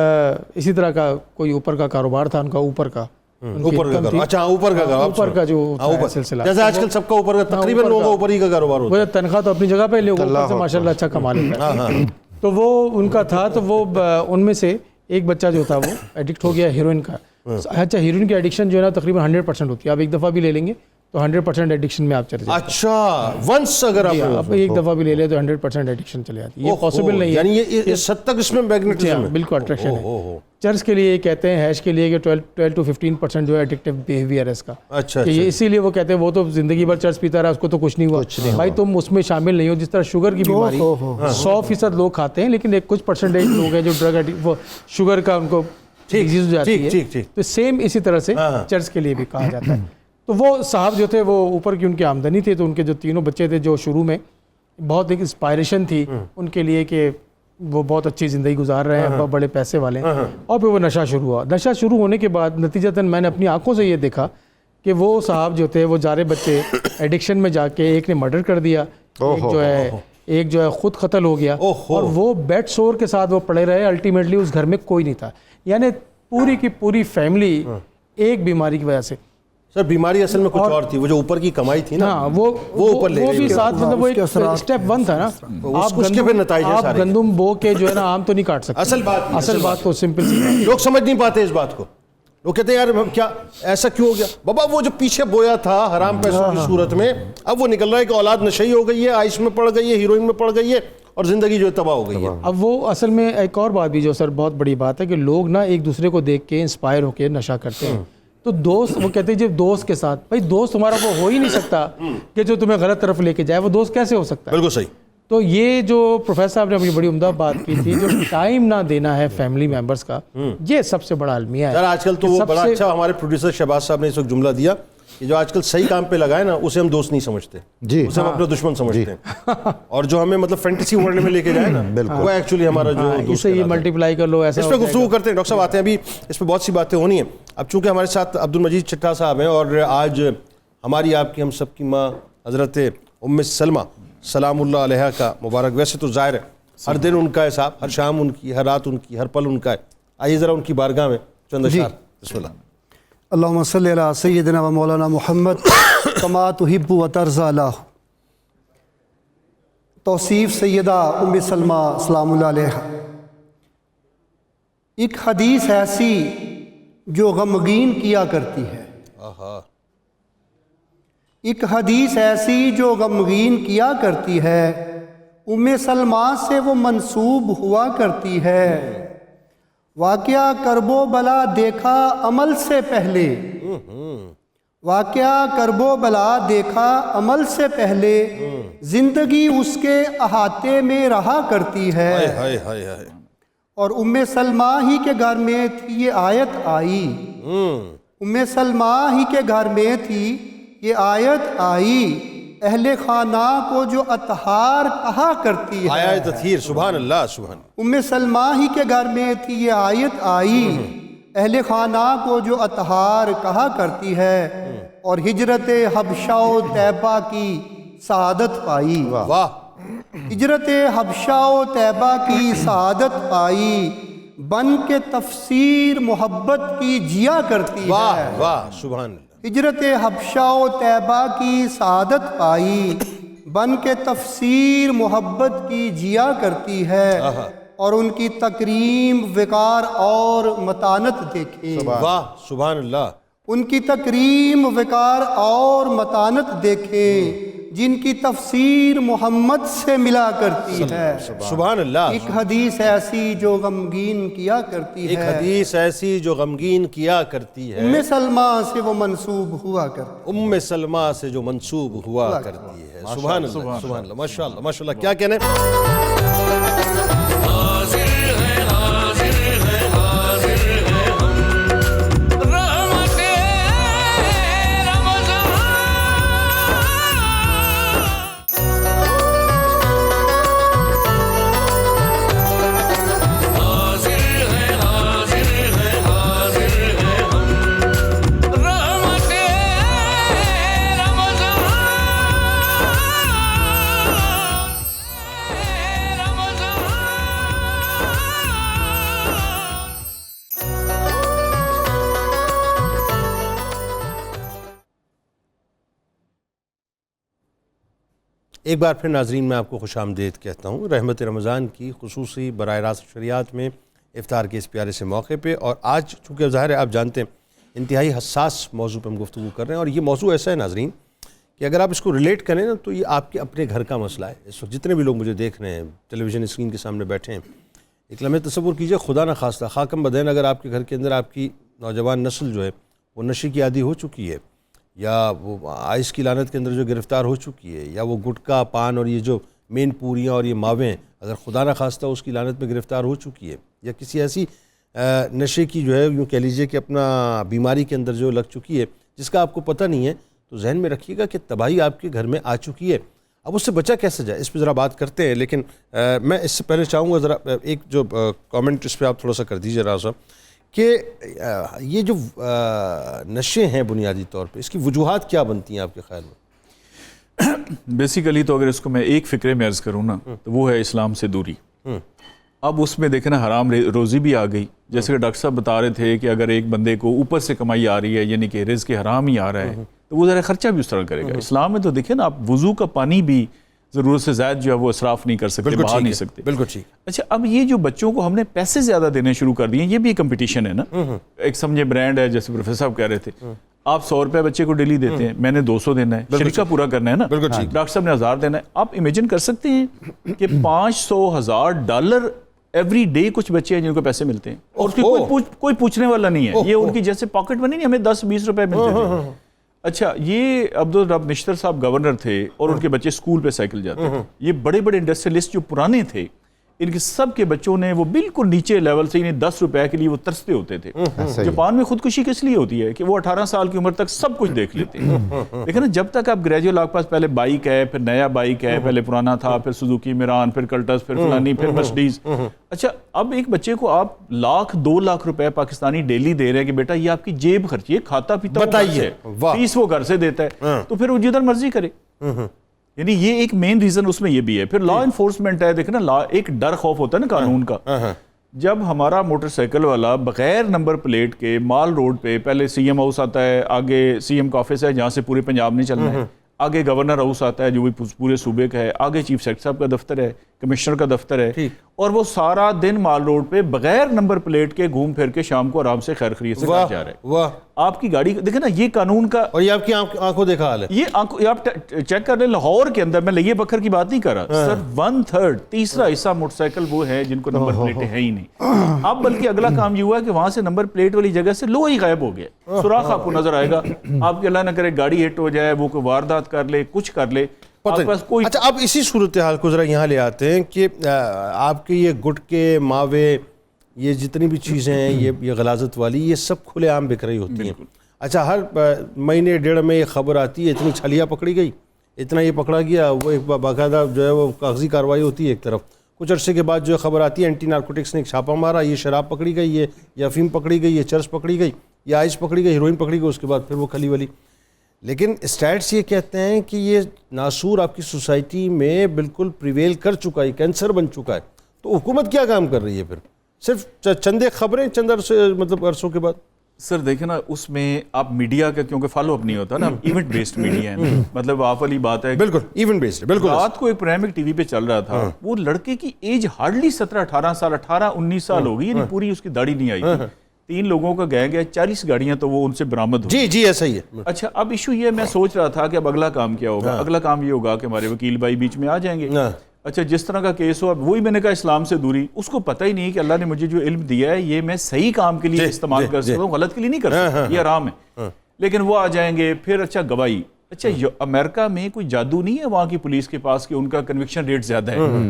اسی طرح کا کوئی اوپر کا کاروبار تھا ان کا, اوپر کا سلسلہ, جیسے آج کل سب کا اوپر کا, تقریباً لوگوں کا اوپر ہی کا کاروبار ہوتا ہے. تنخواہ تو اپنی جگہ پہ لے, اوپر سے ماشاءاللہ اچھا کما لیتا ہے. تو وہ ان کا تھا, تو وہ ان میں سے ایک بچہ جو تھا وہ ایڈکٹ ہو گیا ہیروئن کا. اچھا ہیروئن کی ایڈکشن جو ہے نا تقریباً 100% ہوتی ہے. آپ ایک دفعہ بھی لے لیں گے تو 100% ایڈکشن میں آپ چلے جائیں. اچھا ونس اگر آپ ایک دفعہ بھی لے لیں تو 100% ایڈکشن چلے جاتی ہے. یہ پاسبل نہیں ہے, یعنی یہ حد تک اس میں میگنیٹزم ہے, بالکل اٹریکشن ہے. چرس کے لیے یہ کہتے ہیں, ہیش کے لیے کہ 12 to 15% جو ہے ایڈکٹیو بیہیویئر ہے اس کا. اچھا اسی لیے وہ کہتے ہیں وہ تو زندگی بھر چرس پیتا رہا, اس کو تو کچھ نہیں ہوا. بھائی تم اس میں شامل نہیں ہو. جس طرح شوگر کی بیماری 100% لوگ کھاتے ہیں, لیکن ایک کچھ پرسنٹیج لوگ ہیں جو ڈرگ وہ شوگر کا ان کو ڈیزیز ہو جاتی ہے. تو سیم اسی طرح سے چرس کے لیے بھی کہا جاتا ہے. تو وہ صاحب جو تھے, وہ اوپر کی ان کی آمدنی تھی, تو ان کے جو 3 بچے تھے, جو شروع میں بہت ایک انسپائریشن تھی ان کے لیے کہ وہ بہت اچھی زندگی گزار رہے ہیں, بڑے پیسے والے ہیں, اور پھر وہ نشہ شروع ہوا. نشہ شروع ہونے کے بعد نتیجتاً میں نے اپنی آنکھوں سے یہ دیکھا کہ وہ صاحب جو تھے وہ جارے بچے ایڈکشن میں جا کے ایک نے مرڈر کر دیا, ایک جو ہے خود قتل ہو گیا, اور وہ بیڈ سور کے ساتھ وہ پڑے رہے. الٹیمیٹلی اس گھر میں کوئی نہیں تھا, یعنی پوری کی پوری فیملی ایک بیماری کی وجہ سے. سر بیماری اصل میں کچھ اور تھی, وہ جو اوپر کی کمائی تھی نا وہ اوپر لے گئی, وہ بھی ساتھ مطلب وہ ایک سٹیپ 1 تھا نا. آپ گندم بو کے جو ہے نا آم تو نہیں کاٹ سکتے. اصل بات تو سمپل سی, لوگ سمجھ نہیں پاتے اس بات کو. لوگ کہتے ہیں یار کیا ایسا کیوں ہو گیا؟ بابا وہ جو پیچھے بویا تھا حرام پیسوں کی صورت میں, اب وہ نکل رہا ہے کہ اولاد نشئی ہو گئی ہے, عائش میں پڑ گئی ہے, ہیروئن میں پڑ گئی ہے, اور زندگی جو تباہ ہو گئی ہے. اب وہ اصل میں ایک اور بات بھی جو سر بہت بڑی بات ہے کہ لوگ نا ایک دوسرے کو دیکھ کے انسپائر ہو کے نشہ کرتے ہیں. تو دوست, وہ کہتے ہیں جب دوست کے ساتھ, بھائی دوست تمہارا وہ ہو ہی نہیں سکتا کہ جو تمہیں غلط طرف لے کے جائے, وہ دوست کیسے ہو سکتا ہے؟ بالکل صحیح. تو یہ جو پروفیسر صاحب نے اپنی بڑی عمدہ بات کی تھی, جو ٹائم نہ دینا ہے فیملی ممبرز کا, یہ سب سے بڑا المیہ ہے. سر آج کل تو وہ بڑا اچھا ہمارے پروڈیوسر شہباز صاحب نے اس وقت جملہ دیا کہ جو آج کل صحیح کام پہ لگائے نا اسے ہم دوست نہیں سمجھتے, اسے ہم اپنا دشمن سمجھتے ہیں, اور جو ہمیں مطلب فینٹیسی ورلڈ میں لے کے جائے نا وہ ایکچولی ہمارا جو دوست ہے. یہ ملٹیپلائی کر لو, ایسا اس پہ گفتگو کرتے ہیں. ڈاکٹر صاحب آتے ہیں, ابھی اس پہ بہت سی باتیں ہونی ہیں. اب چونکہ ہمارے ساتھ عبد المجید چٹھا صاحب ہیں, اور آج ہماری آپ کی ہم سب کی ماں حضرت ام سلمہ سلام اللہ علیہ کا مبارک, ویسے تو ظاہر ہے ہر دن ان کا ہے صاحب, ہر شام ان کی, ہر رات ان کی, ہر پل ان کا ہے. آئیے ذرا ان کی بارگاہ میں چند اشعار. بسم اللہ. اللہم صلی علی سیدنا و مولانا محمد کما تحب و ترضی له. توصیف سیدہ ام سلمہ سلام اللہ علیہ. ایک حدیث ایسی جو غمگین کیا کرتی ہے, ایک حدیث ایسی جو غمگین کیا کرتی ہے, ام سلمہ سے وہ منسوب ہوا کرتی ہے. واقعہ کرب و بلا دیکھا عمل سے پہلے, واقعہ کرب و بلا دیکھا عمل سے پہلے, زندگی اس کے احاطے میں رہا کرتی ہے. اور ام سلمہ ہی کے گھر میں تھی یہ آیت آئی, ام سلمہ ہی کے گھر میں تھی یہ آیت آئی, اہل خانہ کو جو اطہار کہا کرتی ہے. آیت تطہیر, سبحان اللہ سبحان. ام سلمہ ہی کے گھر میں تھی یہ آیت آئی, اہل خانہ کو جو اطہار کہا کرتی ہے, اور ہجرت حبشہ و طیبہ کی سعادت پائی. واہ. ہجرت حبشہ و طیبہ کی سعادت پائی, بن کے تفسیر محبت کی جیا کرتی ہے. واہ واہ سبحان اللہ. ہجرت حبشہ و طیبہ کی سعادت پائی, بن کے تفسیر محبت کی جیا کرتی ہے, اور ان کی تکریم وقار اور متانت دیکھیں. واہ سبحان اللہ. ان کی تکریم وقار اور متانت دیکھیں, جن کی تفسیر محمد سے ملا کرتی ہے. سبحان اللہ. ایک حدیث ایسی جو غمگین کیا کرتی ہے, ایک حدیث ایسی جو غمگین کیا کرتی ہے, ام سلمہ سے وہ منسوب ہوا کرتی, ام سلمہ سے جو منسوب ہوا کرتی ہے. سبحان اللہ سبحان اللہ. ماشاء اللہ ماشاء اللہ. کیا کہنے. ایک بار پھر ناظرین میں آپ کو خوش آمدید کہتا ہوں رحمت رمضان کی خصوصی براہ راست شریعت میں افطار کے اس پیارے سے موقع پہ. اور آج چونکہ ظاہر ہے آپ جانتے ہیں انتہائی حساس موضوع پہ ہم گفتگو کر رہے ہیں, اور یہ موضوع ایسا ہے ناظرین کہ اگر آپ اس کو ریلیٹ کریں نا تو یہ آپ کے اپنے گھر کا مسئلہ ہے. اس وقت جتنے بھی لوگ مجھے دیکھ رہے ہیں ٹیلی ویژن اسکرین کے سامنے بیٹھے ہیں, ایک لمحے تصور کیجئے خدا نہ خواستہ خاکم بدین اگر آپ کے گھر کے اندر آپ کی نوجوان نسل جو ہے وہ نشے کی عادی ہو چکی ہے, یا وہ آئس کی لعنت کے اندر جو گرفتار ہو چکی ہے, یا وہ گٹکا پان اور یہ جو مین پوریاں اور یہ ماویں اگر خدا نہ خواستہ اس کی لعنت میں گرفتار ہو چکی ہے, یا کسی ایسی نشے کی جو ہے یوں کہہ لیجیے کہ اپنا بیماری کے اندر جو لگ چکی ہے جس کا آپ کو پتہ نہیں ہے, تو ذہن میں رکھیے گا کہ تباہی آپ کے گھر میں آ چکی ہے. اب اس سے بچا کیسے جائے اس پہ ذرا بات کرتے ہیں. لیکن میں اس سے پہلے چاہوں گا ذرا ایک جو کامنٹ اس پہ آپ تھوڑا سا کر دیجیے راز صاحب کہ یہ جو نشے ہیں بنیادی طور پہ اس کی وجوہات کیا بنتی ہیں آپ کے خیال میں؟ بیسیکلی تو اگر اس کو میں ایک فکرے میں عرض کروں نا تو وہ ہے اسلام سے دوری. اب اس میں دیکھیں نا حرام روزی بھی آ گئی. جیسے کہ ڈاکٹر صاحب بتا رہے تھے کہ اگر ایک بندے کو اوپر سے کمائی آ رہی ہے یعنی کہ رزق حرام ہی آ رہا ہے تو وہ ذرا خرچہ بھی اس طرح کرے گا. اسلام میں تو دیکھیں نا آپ وضو کا پانی بھی ضرورت سے زائد جو ہے وہ اسراف نہیں کر سکتے, بہا نہیں سکتے. بالکل ٹھیک. اچھا اب یہ جو بچوں کو ہم نے پیسے زیادہ دینے شروع کر دیے, یہ بھی کمپٹیشن ہے نا. ایک سمجھے برانڈ ہے, جیسے پروفیسر صاحب کہہ رہے تھے آپ 100 روپے بچے کو ڈیلی دیتے ہیں, میں نے 200 دینا ہے, شرکہ پورا کرنا ہے نا, ڈاکٹر صاحب نے 1000 دینا ہے. آپ امیجن کر سکتے ہیں کہ $500,000 ایوری ڈے کچھ بچے ہیں جن کو پیسے ملتے ہیں اور اس کی کوئی پوچھنے والا نہیں ہے. یہ ان کی جیسے پاکٹ منی نہیں, ہمیں 10-20 روپے ملتے تھے. اچھا یہ عبدالرب نشتر صاحب گورنر تھے اور ان کے بچے سکول پہ سائیکل جاتے تھے. یہ بڑے بڑے انڈسٹریلسٹ جو پرانے تھے ان کے سب کے بچوں نے وہ بالکل نیچے لیول سے انہیں 10 روپے کے لیے وہ ترستے ہوتے تھے. جاپان میں خودکشی کس لیے ہوتی ہے کہ وہ 18 سال کی عمر تک سب کچھ دیکھ لیتے ہیں. لیکن نا جب تک آپ گریجویٹ آپ کے پاس پہلے بائک ہے, پھر نیا بائک ہے, پہلے پرانا تھا, پھر سوزوکی میران, پھر کلٹس, پھر فلانی, پھر مرسڈیز. اچھا اب ایک بچے کو آپ 1-2 لاکھ روپے پاکستانی ڈیلی دے رہے ہیں کہ بیٹا یہ آپ کی جیب خرچی ہے, کھاتا پیتا ہے, فیس وہ گھر سے دیتا ہے, تو پھر وہ جدھر مرضی کرے. یعنی یہ ایک مین ریزن اس میں یہ بھی ہے. پھر لا انفورسمنٹ ہے, دیکھیں نا لا ایک ڈر خوف ہوتا ہے نا قانون کا. جب ہمارا موٹر سائیکل والا بغیر نمبر پلیٹ کے مال روڈ پہ, پہلے سی ایم ہاؤس آتا ہے, آگے سی ایم کا آفس ہے جہاں سے پورے پنجاب نہیں چلنا ہے, آگے گورنر ہاؤس آتا ہے جو بھی پورے صوبے کا ہے, آگے چیف سیکرٹری صاحب کا دفتر ہے, کمشنر کا دفتر ہے, اور وہ سارا دن مال روڈ پہ بغیر نمبر پلیٹ کے گھوم پھر کے شام کو آرام سے خیر خرید سے گھر جا رہے ہیں. آپ کی گاڑی دیکھیں نا, یہ قانون کا, اور یہ آپ کی آنکھوں دیکھا حال ہے. یہ آپ چیک کر لیں لاہور کے اندر, میں لئے بکر کی بات نہیں کر رہا سر, 1/3 تیسرا حصہ موٹر سائیکل وہ ہے جن کو نمبر پلیٹیں ہیں ہی نہیں. اب بلکہ اگلا کام یہ ہوا ہے کہ وہاں سے نمبر پلیٹ والی جگہ سے لوہا ہی غائب ہو گیا. سوراخ آپ کو نظر آئے گا, آپ کی اللہ نہ کرے گاڑی ہٹ ہو جائے, وہ کوئی واردات کر لے, کچھ کر لے. اچھا اب اسی صورتحال کو ذرا یہاں لے آتے ہیں کہ آپ کے یہ گٹکے, ماوے, یہ جتنی بھی چیزیں ہیں یہ غلاظت والی, یہ سب کھلے عام بک رہی ہوتی ہیں. اچھا ہر مہینے ڈیڑھ میں یہ خبر آتی ہے اتنی چھلیاں پکڑی گئی, اتنا یہ پکڑا گیا, وہ ایک باقاعدہ جو ہے وہ کاغذی کارروائی ہوتی ہے ایک طرف. کچھ عرصے کے بعد جو خبر آتی ہے اینٹی نارکوٹکس نے ایک چھاپا مارا, یہ شراب پکڑی گئی, یہ افیم پکڑی گئی, یہ چرس پکڑی گئی, یہ آئس پکڑی گئی, ہیروئن پکڑی گئی, اس کے بعد پھر وہ کھلی والی. لیکن اسٹیٹس یہ کہتے ہیں کہ یہ ناسور آپ کی سوسائٹی میں بالکل پریویل کر چکا ہے, کینسر بن چکا ہے. تو حکومت کیا کام کر رہی ہے پھر؟ صرف چندے خبریں چند عرصوں کے بعد. سر دیکھیں نا اس میں آپ میڈیا کا کیونکہ فالو اپ نہیں ہوتا نا, ایونٹ بیسڈ میڈیا ہے, مطلب آپ والی بات ہے بالکل ایونٹ بیسڈ. بالکل رات کو ایک پروگرام ٹی وی پہ چل رہا تھا, وہ لڑکے کی ایج ہارڈلی 17-18 سال, 18-19 سال ہو گئی, یعنی پوری اس کی داڑھی نہیں آئی تھی. 3 لوگوں کا گینگ ہے, 40 گاڑیاں تو وہ ان سے برآمد ہوئی. جی ایسا ہی ہے. اچھا اب ایشو یہ میں سوچ رہا تھا کہ اب اگلا کام کیا ہوگا. اگلا کام یہ ہوگا کہ ہمارے وکیل بھائی بیچ میں آ جائیں گے. اچھا جس طرح کا کیس ہو, اب وہی میں نے کہا اسلام سے دوری, اس کو پتہ ہی نہیں کہ اللہ نے مجھے جو علم دیا ہے یہ میں صحیح کام کے لیے استعمال کر سکتا ہوں, غلط کے لیے نہیں کر سکتا, یہ آرام ہے. لیکن وہ آ جائیں گے. پھر اچھا گواہی, اچھا امریکہ میں کوئی جادو نہیں ہے وہاں کی پولیس کے پاس کہ ان کا کنوکشن ریٹ زیادہ ہے.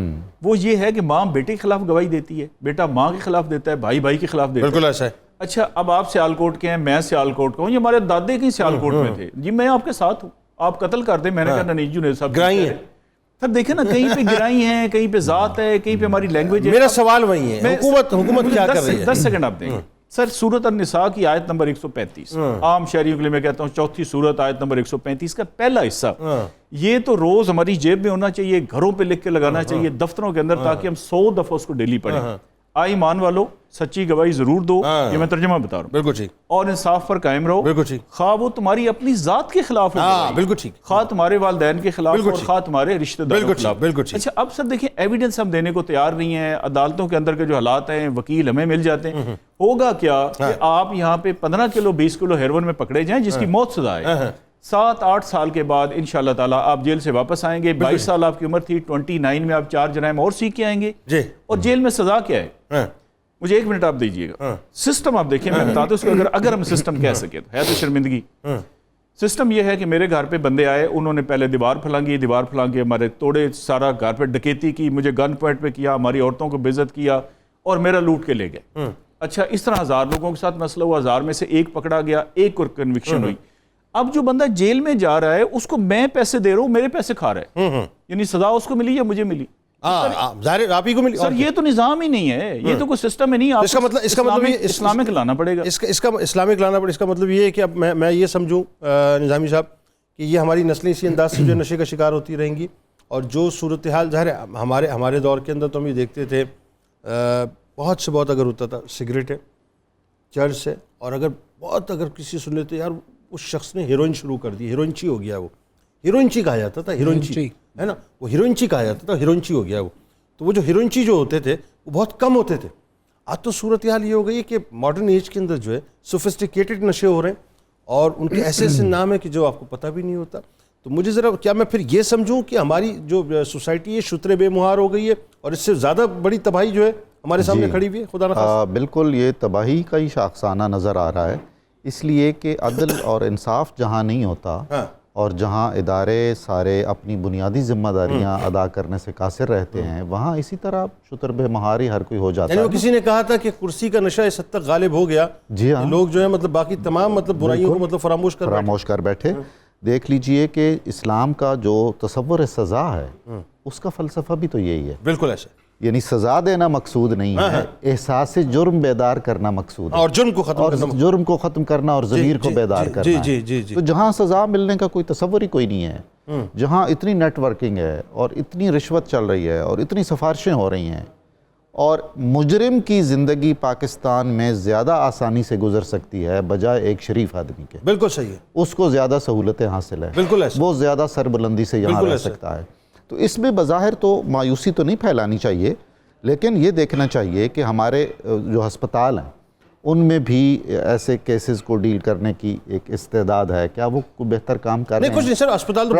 وہ یہ ہے کہ ماں بیٹے کے خلاف گواہی دیتی ہے, بیٹا ماں کے خلاف دیتا ہے, بھائی بھائی کے خلاف دیتا ہے. بالکل ایسا ہے. اچھا اب آپ سیالکوٹ کے ہیں, میں سیالکوٹ کا ہوں, یہ ہمارے دادے کہیں سیالکوٹ میں تھے, جی میں آپ کے ساتھ ہوں, آپ قتل کر دیں. میں نے کہا نہیں جنید صاحب گرائی ہے. پھر دیکھیں نا کہیں پہ گرائی ہیں, کہیں پہ ذات ہے, کہیں پہ ہماری لینگویج ہے. میرا سوال وہی ہے, حکومت کیا کر رہی ہے؟ 10 سیکنڈ آپ دیں. سر سورۃ النساء کی آیت نمبر 135, عام شہریوں کے لیے میں کہتا ہوں 4تھی سورت آیت نمبر 135 کا پہلا حصہ, یہ تو روز ہماری جیب میں ہونا چاہیے, گھروں پہ لکھ کے لگانا چاہیے, دفتروں کے اندر, تاکہ ہم 100 دفعہ اس کو ڈیلی پڑھیں. ایمان والو سچی گواہی ضرور دو, یہ میں ترجمہ بتا رہا ہوں. بالکل ٹھیک. اور انصاف پر قائم رہو. بالکل ٹھیک. خواہ وہ تمہاری اپنی ذات کے خلاف ہو, بالکل ٹھیک, خواہ تمہارے والدین کے خلاف اور خواہ تمہارے رشتہ داروں کے خلاف. بالکل ٹھیک. اچھا اب سر دیکھیں ایویڈنس ہم دینے کو تیار نہیں ہیں, عدالتوں کے اندر کے جو حالات ہیں, وکیل ہمیں مل جاتے ہیں. ہوگا کیا کہ آپ یہاں پہ 15 کلو 20 کلو ہیروئن میں پکڑے جائیں جس کی موت سزا ہے, 7-8 سال کے بعد انشاءاللہ تعالیٰ آپ جیل سے واپس آئیں گے. 22 سال آپ کی عمر تھی, 29 میں آپ 4 جرائم اور سیکھ کے آئیں گے. اور جیل میں سزا کیا ہے؟ مجھے 1 منٹ آپ دیجئے گا. سسٹم آپ دیکھیں, میں بتاتا ہوں اس کو, اگر ہم سسٹم کہہ سکے تو ہے تو شرمندگی. سسٹم یہ ہے کہ میرے گھر پہ بندے آئے, انہوں نے پہلے دیوار پھلانگی, دیوار پھلانگ کے ہمارے توڑے, سارا گھر پہ ڈکیتی کی, مجھے گن پوائنٹ پہ کیا, ہماری عورتوں کو بے عزت کیا اور میرا لوٹ کے لے گئے. اچھا اس طرح 1000 لوگوں کے ساتھ مسئلہ ہوا, 1000 میں سے 1 پکڑا گیا, 1 کو کنوکشن ہوئی. اب جو بندہ جیل میں جا رہا ہے اس کو میں پیسے دے رہا ہوں, میرے پیسے کھا رہا ہے, یعنی سزا اس کو ملی یا مجھے ملی؟ ظاہر آپ ہی کو ملی. سر یہ تو نظام ہی نہیں ہے, یہ تو کوئی سسٹم ہی نہیں. اس کا مطلب یہ اسلامک لانا پڑے گا. اس کا اسلامک لانا پڑے. اس کا مطلب یہ ہے کہ اب میں یہ سمجھوں نظامی صاحب کہ یہ ہماری نسلیں اسی انداز سے جو نشے کا شکار ہوتی رہیں گی, اور جو صورتحال ظاہر ہے ہمارے دور کے اندر تو ہم یہ دیکھتے تھے بہت سے بہت اگر ہوتا تھا سگریٹ ہے, چرس ہے, اور اگر کسی سن لیتے یار اس شخص نے ہیروئن شروع کر دی, ہیروئنچی ہو گیا, وہ ہیروئنچی کہا جاتا تھا, ہیروئنچی ہے نا, وہ ہیروئنچی کہا جاتا تھا, ہیروئنچی ہو گیا وہ. تو وہ جو ہیروئنچی جو ہوتے تھے وہ بہت کم ہوتے تھے. آج تو صورتحال یہ ہو گئی ہے کہ ماڈرن ایج کے اندر جو ہے سوفسٹیکیٹڈ نشے ہو رہے ہیں, اور ان کے ایسے ایسے نام ہیں کہ جو آپ کو پتہ بھی نہیں ہوتا. تو مجھے ذرا کیا میں پھر یہ سمجھوں کہ ہماری جو سوسائٹی ہے شتر بے مہار ہو گئی ہے, اور اس سے زیادہ بڑی تباہی جو ہے ہمارے سامنے کھڑی ہوئی ہے خدا نخواستہ؟ بالکل یہ تباہی کا ہی شاخسانہ نظر آ رہا ہے, اس لیے کہ عدل اور انصاف جہاں نہیں ہوتا اور جہاں ادارے سارے اپنی بنیادی ذمہ داریاں ادا کرنے سے قاصر رہتے ہیں, وہاں اسی طرح شتر بے مہاری ہر کوئی ہو جاتا ہے. یعنی وہ کسی نے کہا تھا کہ کرسی کا نشہ اس حد تک غالب ہو گیا, جی ہاں, لوگ جو ہے مطلب باقی تمام مطلب برائیوں کو مطلب فراموش کر بیٹھے. دیکھ لیجئے کہ اسلام کا جو تصور سزا ہے اس کا فلسفہ بھی تو یہی ہے. بالکل ایسا, یعنی سزا دینا مقصود نہیں ہے, احساس جرم بیدار کرنا مقصود ہے, اور جرم کو ختم کرنا اور ضمیر کو بیدار کرنا ہے. تو جہاں سزا ملنے کا کوئی تصور ہی کوئی نہیں ہے, جہاں اتنی نیٹ ورکنگ ہے اور اتنی رشوت چل رہی ہے اور اتنی سفارشیں ہو رہی ہیں, اور مجرم کی زندگی پاکستان میں زیادہ آسانی سے گزر سکتی ہے بجائے ایک شریف آدمی کے. بالکل صحیح ہے, اس کو زیادہ سہولتیں حاصل ہے, بالکل ایسا, وہ زیادہ سربلندی سے یہاں رہ سکتا ہے. تو اس میں بظاہر تو مایوسی تو نہیں پھیلانی چاہیے, لیکن یہ دیکھنا چاہیے کہ ہمارے جو ہسپتال ہیں ان میں بھی ایسے کیسز کو ڈیل کرنے کی ایک استعداد ہے, کیا وہ بہتر کام کر رہے ہیں؟ کچھ نہیں سر, اسپتال تو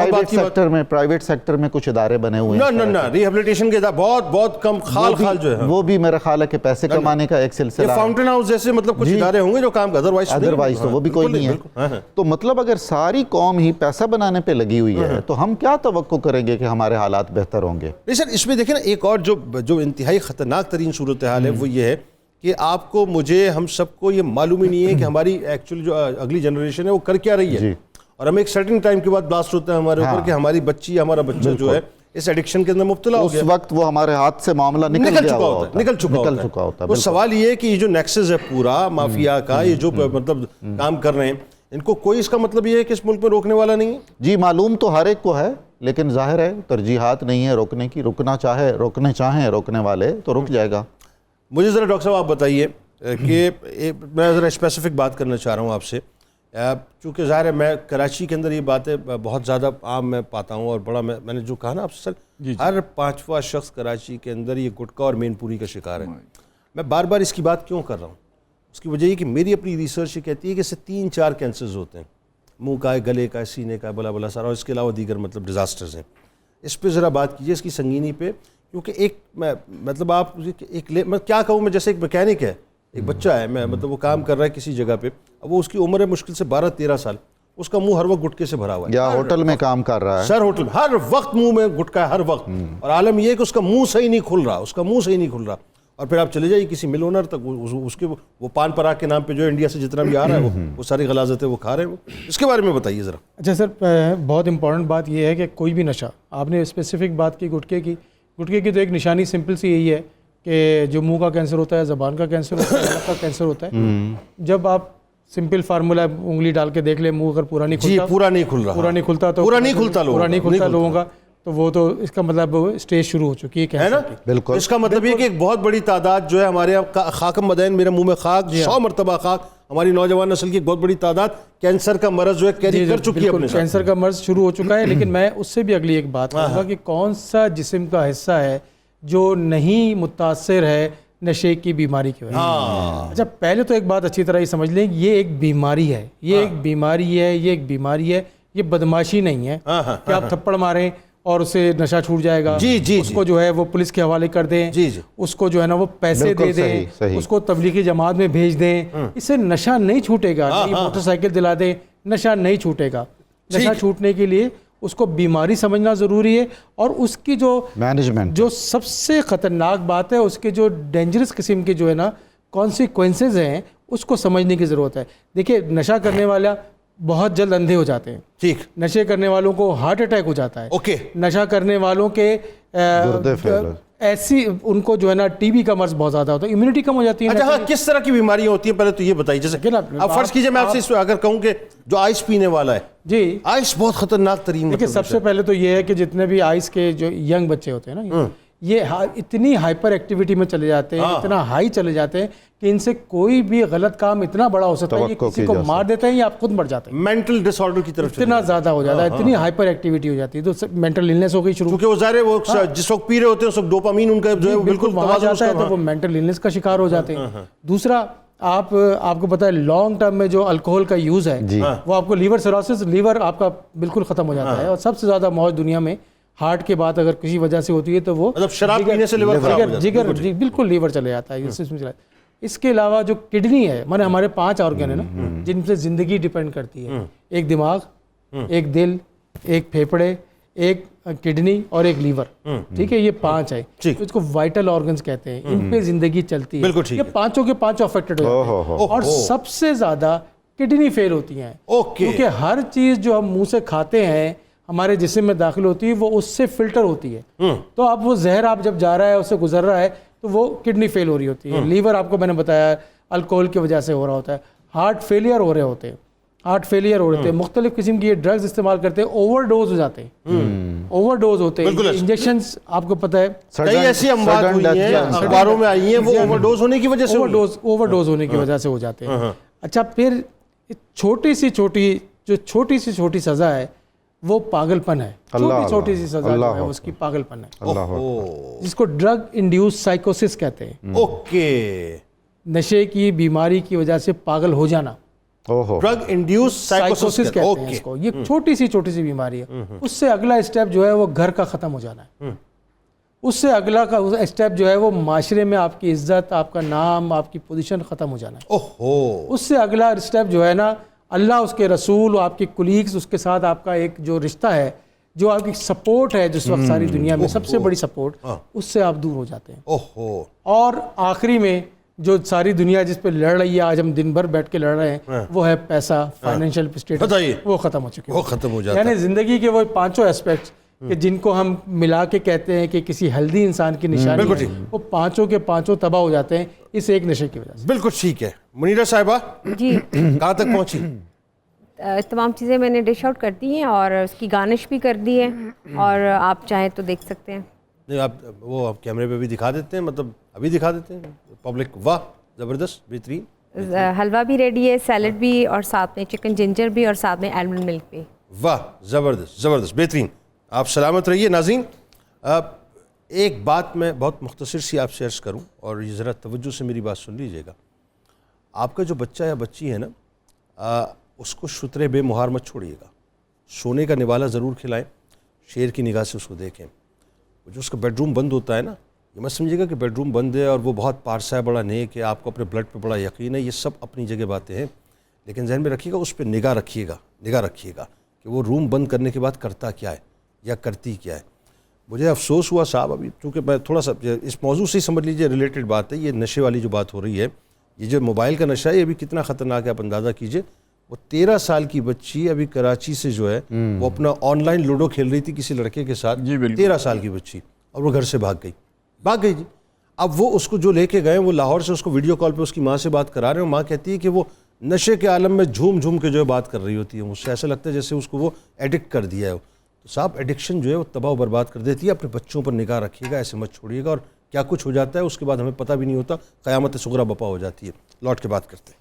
پرائیویٹ سیکٹر میں کچھ ادارے بنے ہوئے ہیں, نہ ریہیبلیٹیشن کے بہت کم خال جو ہے, وہ بھی میرا خیال ہے کہ پیسے کمانے کا ایک سلسلہ ہے. فاؤنٹین ہاؤس جیسے مطلب کچھ ادارے ہوں گے جو کام ادروائز تو وہ بھی کوئی نہیں ہے. تو مطلب اگر ساری قوم ہی پیسہ بنانے پہ لگی ہوئی ہے تو ہم کیا توقع کریں گے کہ ہمارے حالات بہتر ہوں گے؟ نہیں سر, اس میں دیکھیں نا ایک اور جو انتہائی خطرناک ترین صورتحال ہے وہ یہ ہے کہ آپ کو مجھے ہم سب کو یہ معلوم ہی نہیں ہے کہ ہماری ایکچولی جو اگلی جنریشن ہے وہ کر کیا رہی ہے, اور ہمیں ایک سرٹن ٹائم کے بعد بلاسٹ ہوتا ہے ہمارے اوپر کہ ہماری بچی ہمارا بچہ جو ہے اس ایڈکشن کے اندر مبتلا ہو گیا. اس وقت وہ ہمارے ہاتھ سے معاملہ نکل چکا ہوتا ہے. وہ سوال یہ ہے کہ یہ جو نیکسس ہے پورا مافیا کا, یہ جو مطلب کام کر رہے ہیں, ان کو کوئی اس کا مطلب یہ ہے کہ اس ملک میں روکنے والا نہیں ہے. جی معلوم تو ہر ایک کو ہے, لیکن ظاہر ہے ترجیحات نہیں ہے روکنے کی. روکنے چاہیں روکنے والے تو رک جائے گا. مجھے ذرا ڈاکٹر صاحب آپ بتائیے کہ میں ذرا اسپیسیفک بات کرنا چاہ رہا ہوں آپ سے, چونکہ ظاہر ہے میں کراچی کے اندر یہ باتیں بہت زیادہ عام میں پاتا ہوں, اور بڑا میں نے جو کہا نا آپ سے سر, ہر 5واں شخص کراچی کے اندر یہ گٹکا اور مین پوری کا شکار ہے. میں بار بار اس کی بات کیوں کر رہا ہوں؟ اس کی وجہ یہ کہ میری اپنی ریسرچ یہ کہتی ہے کہ اس سے 3-4 کینسرز ہوتے ہیں, منہ کا ہے, گلے کا ہے, سینے کا ہے, بلا سارا, اور اس کے علاوہ دیگر مطلب ڈیزاسٹرز ہیں. اس پہ ذرا بات کیجیے, اس کی سنگینی پہ, کیونکہ ایک مطلب آپ میں کیا کہوں, میں جیسے ایک میکینک ہے, ایک بچہ ہے, میں مطلب وہ کام کر رہا ہے کسی جگہ پہ, اب وہ اس کی عمر ہے مشکل سے 12-13 سال, اس کا منہ ہر وقت گٹکے سے بھرا ہوا ہے, یا ہوٹل میں کام کر رہا ہے سر, ہوٹل ہر وقت منہ میں گٹکا ہے ہر وقت, اور عالم یہ ہے کہ اس کا منہ صحیح نہیں کھل رہا, اور پھر آپ چلے جائیے کسی مل اونر تک, اس کے وہ پان پراگ کے نام پہ جو انڈیا سے جتنا بھی آ رہا ہے وہ ساری غلاظتیں وہ کھا رہے ہیں. اس کے بارے میں بتائیے ذرا. اچھا سر, بہت امپورٹنٹ بات یہ ہے کہ کوئی بھی نشہ, آپ نے اسپیسیفک بات کی گٹکے کی تو ایک نشانی سمپل سی یہی ہے کہ جو منہ کا کینسر ہوتا ہے, زبان کا کینسر ہوتا ہے, ناک کا کینسر ہوتا ہے, جب آپ سمپل فارمولا انگلی ڈال کے دیکھ لیں, منہ اگر پورا نہیں کھلتا لوگوں کا, تو وہ تو اس کا مطلب اسٹیج شروع ہو چکی ہے نا. بالکل, اس کا مطلب یہ کہ ایک بہت بڑی تعداد جو ہے ہمارے یہاں خاکم مدین, میرے منہ میں خاک, 100 مرتبہ خاک, ہماری نوجوان نسل کی ایک بہت بڑی تعداد کینسر کا مرض جو ہے کیری کر چکی ہے. کینسر کا مرض شروع ہو چکا ہے, لیکن میں اس سے بھی اگلی ایک بات کروں گا کہ کون سا جسم کا حصہ ہے جو نہیں متاثر ہے نشے کی بیماری کی وجہ سے. اچھا پہلے تو ایک بات اچھی طرح یہ سمجھ لیں, یہ ایک بیماری ہے, یہ بدماشی نہیں ہے کہ آپ تھپڑ ماریں اور اسے نشہ چھوٹ جائے گا, اس کو جو ہے وہ پولیس کے حوالے کر دیں, اس کو جو ہے نا وہ پیسے دے دیں, اس کو تبلیغی جماعت میں بھیج دیں, اس سے نشہ نہیں چھوٹے گا. موٹر سائیکل دلا دیں, نشہ نہیں چھوٹے گا. نشہ چھوٹنے کے لیے اس کو بیماری سمجھنا ضروری ہے, اور اس کی جو مینجمنٹ, جو سب سے خطرناک بات ہے, اس کے جو ڈینجرس قسم کے جو ہے نا کانسیکوینسز ہیں, اس کو سمجھنے کی ضرورت ہے. دیکھیے نشہ کرنے والا بہت جلد اندھے ہو جاتے ہیں. ٹھیک. نشے کرنے والوں کو ہارٹ اٹیک ہو جاتا ہے. اوکے. نشہ کرنے والوں کے ایسی ان کو جو ہے نا ٹی بی کا مرض بہت زیادہ ہوتا ہے, امیونٹی کم ہو جاتی ہے. اچھا ہاں, کس طرح کی بیماریاں ہوتی ہیں پہلے تو یہ بتائیے. جیسے اب فرض کیجئے میں آپ سے اس اگر کہوں کہ جو آئس پینے والا ہے, جی آئس بہت خطرناک ترین. دیکھیں سب سے پہلے تو یہ ہے کہ جتنے بھی آئس کے جو ینگ بچے ہوتے ہیں نا, یہ اتنی ہائپر ایکٹیویٹی میں چلے جاتے ہیں, اتنا ہائی چلے جاتے ہیں کہ ان سے کوئی بھی غلط کام اتنا بڑا ہو سکتا ہے, یہ کسی کو مار دیتے ہیں یا آپ خود مر جاتے ہیں. مینٹل ڈس آرڈر کی طرف اتنا زیادہ ہو جاتا ہے, اتنی ہائپر ایکٹیویٹی ہو جاتی ہے, تو مینٹل النس ہو گئی شروع. کیونکہ وہ ظاہر ہے وہ جس وقت پی رہے ہوتے ہیں اس وقت ڈوپامین ان کا جو ہے بالکل وہاں جاتا ہے, تو وہ مینٹل النس کا شکار ہو جاتے ہیں. دوسرا آپ کو پتہ ہے لانگ ٹرم میں جو الکوہل کا یوز ہے وہ آپ کو لیور سیروسس, لیور آپ کا بالکل ختم ہو جاتا ہے. اور سب سے زیادہ موت دنیا میں ہارٹ کے بعد اگر کسی وجہ سے ہوتی ہے تو وہ مطلب شراب پینے سے لیور خراب ہو جاتا ہے, جگر بالکل لیور چلے جاتا ہے. اس کے علاوہ جو کڈنی ہے, مانے ہمارے 5 آرگن ہیں نا جن سے زندگی ڈیپینڈ کرتی ہے, ایک دماغ, ایک دل, ایک پھیپھڑے, ایک کڈنی اور ایک لیور. ٹھیک ہے, یہ 5 ہے, اس کو وائٹل آرگنز کہتے ہیں, ان پہ زندگی چلتی ہے. یہ پانچوں کے پانچوں افیکٹڈ ہو جاتے ہیں, اور سب سے زیادہ کڈنی فیل ہوتی ہیں, کیونکہ ہر چیز جو ہم منہ سے کھاتے ہیں ہمارے جسم میں داخل ہوتی ہے وہ اس سے فلٹر ہوتی ہے. تو اب وہ زہر آپ جب جا رہا ہے, اس سے گزر رہا ہے, تو وہ کڈنی فیل ہو رہی ہوتی ہے. لیور آپ کو میں نے بتایا الکوہل کی وجہ سے ہو رہا ہوتا ہے. ہارٹ فیلئر ہو رہے ہوتے ہیں, ہارٹ فیلئر ہو رہے ہیں, مختلف قسم کی یہ ڈرگز استعمال کرتے ہیں, اوور ڈوز ہو جاتے ہیں, اوور ڈوز ہوتے ہیں. انجیکشنز آپ کو پتہ ہے کئی ایسی اموات ہوئی ہیں اخباروں میں آئی ہیں, وہ اوور ڈوز ہونے کی وجہ سے, اوور ڈوز ہونے کی وجہ سے ہو جاتے ہیں. اچھا پھر چھوٹی سی چھوٹی سزا ہے وہ پاگل پن ہے. چھوٹی سی سزا جو ہے اس کی پاگل پن ہے, جس کو ڈرگ انڈیوس سائیکوسس کہتے ہیں. اوکے, نشے کی بیماری کی وجہ سے پاگل ہو جانا, ڈرگ انڈیوس سائیکوسس کہتے ہیں اس کو. یہ چھوٹی سی بیماری ہے. اس سے اگلا اسٹیپ جو ہے وہ گھر کا ختم ہو جانا ہے. اس سے اگلا کا اسٹیپ جو ہے وہ معاشرے میں آپ کی عزت, آپ کا نام, آپ کی پوزیشن ختم ہو جانا ہے. اس سے اگلا اسٹیپ جو ہے نا, اللہ, اس کے رسول, آپ کے کولیگز, اس کے ساتھ آپ کا ایک جو رشتہ ہے, جو آپ کی سپورٹ ہے جس وقت ساری دنیا میں سب سے بڑی سپورٹ, اس سے آپ دور ہو جاتے ہیں. اور آخری میں جو ساری دنیا جس پہ لڑ رہی ہے, آج ہم دن بھر بیٹھ کے لڑ رہے ہیں, وہ ہے پیسہ, فائنینشیل اسٹیٹس, وہ ختم ہو چکے ہیں. یعنی زندگی کے وہ 5 اسپیکٹس کہ جن کو ہم ملا کے کہتے ہیں کہ کسی ہیلدی انسان کی نشانی ہے, وہ 5 کے 5 تباہ ہو جاتے ہیں اس ایک نشے کی وجہ سے. بالکل ٹھیک ہے. منیرہ صاحبہ جی کہاں تک پہنچی؟ تمام چیزیں میں نے ڈش آؤٹ کر دی ہیں اور اس کی گارنش بھی کر دی ہے, اور آپ چاہیں تو دیکھ سکتے ہیں. نہیں آپ کیمرے پہ بھی دکھا دیتے ہیں, مطلب ابھی دکھا دیتے ہیں پبلک. واہ زبردست, بہترین. حلوہ بھی ریڈی ہے, سیلڈ بھی, اور ساتھ میں چکن جنجر بھی, اور ساتھ میں آلمنڈ ملک بھی. واہ زبردست بہترین. آپ سلامت رہیے. ناظرین ایک بات میں بہت مختصر سی آپ سے عرض کروں, اور یہ ذرا توجہ سے میری بات سن لیجیے گا. آپ کا جو بچہ یا بچی ہے نا, اس کو شترے بے مہار مت چھوڑیے گا. سونے کا نوالا ضرور کھلائیں, شیر کی نگاہ سے اس کو دیکھیں. جو اس کا بیڈ روم بند ہوتا ہے نا, یہ مت سمجھیے گا کہ بیڈ روم بند ہے اور وہ بہت پارسا ہے, بڑا نیک ہے, آپ کو اپنے بلڈ پہ بڑا یقین ہے. یہ سب اپنی جگہ باتیں ہیں, لیکن ذہن میں رکھیے گا, اس پہ نگاہ رکھیے گا کہ وہ روم بند کرنے کے بعد کرتا کیا ہے یا کرتی کیا ہے. مجھے افسوس ہوا صاحب, ابھی چونکہ میں تھوڑا سا اس موضوع سے سمجھ لیجیے ریلیٹڈ بات ہے, یہ نشے والی جو بات ہو رہی ہے, یہ جو موبائل کا نشہ ہے, یہ بھی کتنا خطرناک ہے آپ اندازہ کیجئے. وہ 13 سال کی بچی ابھی کراچی سے جو ہے وہ اپنا آن لائن لوڈو کھیل رہی تھی کسی لڑکے کے ساتھ, 13 سال کی بچی, اور وہ گھر سے بھاگ گئی جی. اب وہ اس کو جو لے کے گئے, وہ لاہور سے اس کو ویڈیو کال پہ اس کی ماں سے بات کرا رہے ہیں. ماں کہتی ہے کہ وہ نشے کے عالم میں جھوم کے جو ہے بات کر رہی ہوتی ہے. مجھ سے ایسا لگتا ہے جیسے اس کو وہ ایڈکٹ کر دیا ہے. تو صاحب ایڈکشن جو ہے وہ تباہ و برباد کر دیتی ہے. اپنے بچوں پر نگاہ رکھیے گا, ایسے مت چھوڑیے گا, اور کیا کچھ ہو جاتا ہے اس کے بعد ہمیں پتہ بھی نہیں ہوتا, قیامت صغریٰ بپا ہو جاتی ہے. لوٹ کے بات کرتے ہیں.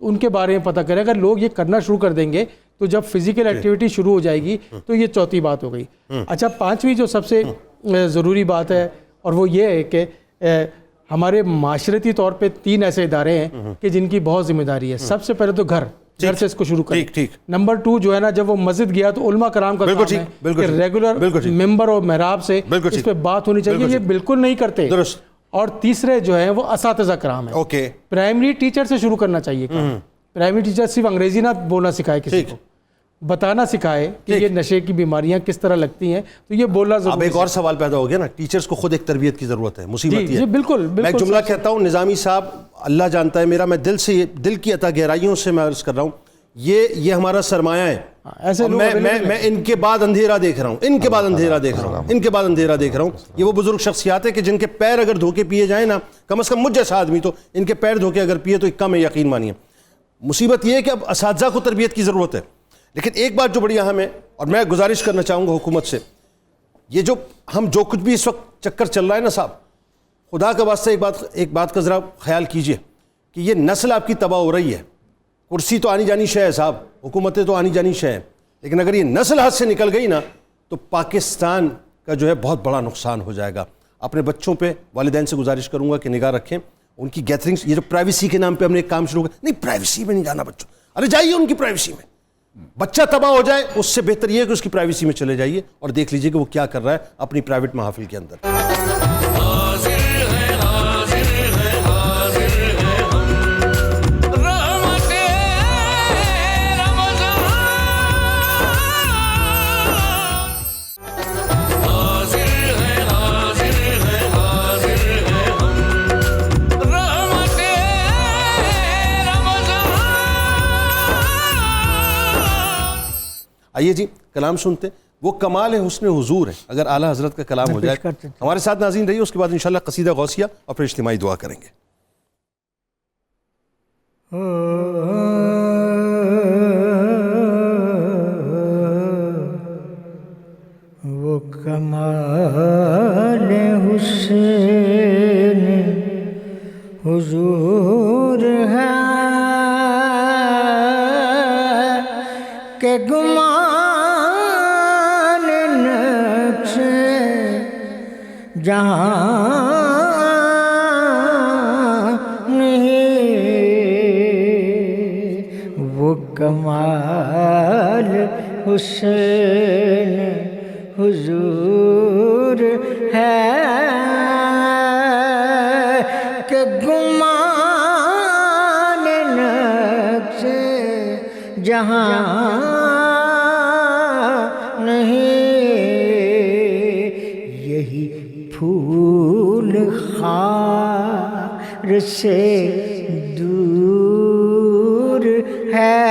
تو ان کے بارے میں پتہ کریں. اگر لوگ یہ کرنا شروع کر دیں گے تو جب فزیکل ایکٹیویٹی شروع ہو جائے گی تو یہ چوتھی بات ہو گئی. اچھا پانچویں جو سب سے ضروری بات ہے اور وہ یہ ہے کہ ہمارے معاشرتی طور پہ 3 ایسے ادارے ہیں کہ جن کی بہت ذمہ داری ہے. سب سے پہلے تو گھر سے اس کو شروع کریں. نمبر 2 جو ہے نا جب وہ مسجد گیا تو علماء کرام کا کام ہے کہ ریگولر ممبر اور محراب سے اس پہ بات ہونی چاہیے. یہ بالکل نہیں کرتے. اور تیسرے جو ہیں وہ اساتذہ کرام ہیں. پرائمری ٹیچر سے شروع کرنا چاہیے. پرائمری ٹیچر صرف انگریزی نہ بولنا سکھائے, کسی کو بتانا سکھائے کہ یہ نشے کی بیماریاں کس طرح لگتی ہیں, تو یہ بولنا ضروری ہے. اب ایک اور سوال پیدا ہو گیا نا, ٹیچرز کو خود ایک تربیت کی ضرورت ہے. مصیبت یہ ہے بالکل میں ایک جملہ کہتا ہوں, نظامی صاحب اللہ جانتا ہے میرا, میں دل کی عطا گہرائیوں سے میں عرض کر رہا ہوں, یہ ہمارا سرمایہ ہے. ایسے میں ان کے بعد اندھیرا دیکھ رہا ہوں, ان کے بعد اندھیرا دیکھ رہا ہوں, ان کے بعد اندھیرا دیکھ رہا ہوں. یہ وہ بزرگ شخصیات ہیں کہ جن کے پیر اگر دھوکے پیے جائیں نا, کم از کم مجھ جیسا آدمی تو ان کے پیر دھوکے اگر پیے تو ایک کم ہے, یقین مانیے. مصیبت یہ ہے کہ اب اساتذہ کو تربیت کی ضرورت ہے. لیکن ایک بات جو بڑی اہم ہے, اور میں گزارش کرنا چاہوں گا حکومت سے, یہ جو کچھ بھی اس وقت چکر چل رہا ہے نا صاحب, خدا کا واسطہ ایک بات کا ذرا خیال کیجئے کہ یہ نسل آپ کی تباہ ہو رہی ہے. کرسی تو آنی جانی شے ہے صاحب, حکومتیں تو آنی جانی شے ہیں, لیکن اگر یہ نسل ہاتھ سے نکل گئی نا تو پاکستان کا جو ہے بہت بڑا نقصان ہو جائے گا. اپنے بچوں پہ والدین سے گزارش کروں گا کہ نگاہ رکھیں. ان کی گیدرنگز, یہ جو پرائیویسی کے نام پہ ہم نے ایک کام شروع کیا, نہیں پرائیویسی میں نہیں جانا بچوں, ارے جائیے ان کی پرائیویسی میں. بچہ تباہ ہو جائے اس سے بہتر یہ ہے کہ اس کی پرائیویسی میں چلے جائیے اور دیکھ لیجئے کہ وہ کیا کر رہا ہے اپنی پرائیویٹ محافل کے اندر. آئیے جی کلام سنتے. وہ کمال حسن حضور ہے اگر اعلیٰ حضرت کا کلام ہو جائے. ہمارے ساتھ ناظرین رہیے, اس کے بعد انشاءاللہ قصیدہ غوثیہ اور پھر اجتماعی دعا کریں گے. وہ کمال حسن حضور ہے کہ گمان نقش جہاں نہیں. وہ کمال حسن حضور ہے کہ گمان نقش جہاں خار سے دور ہے,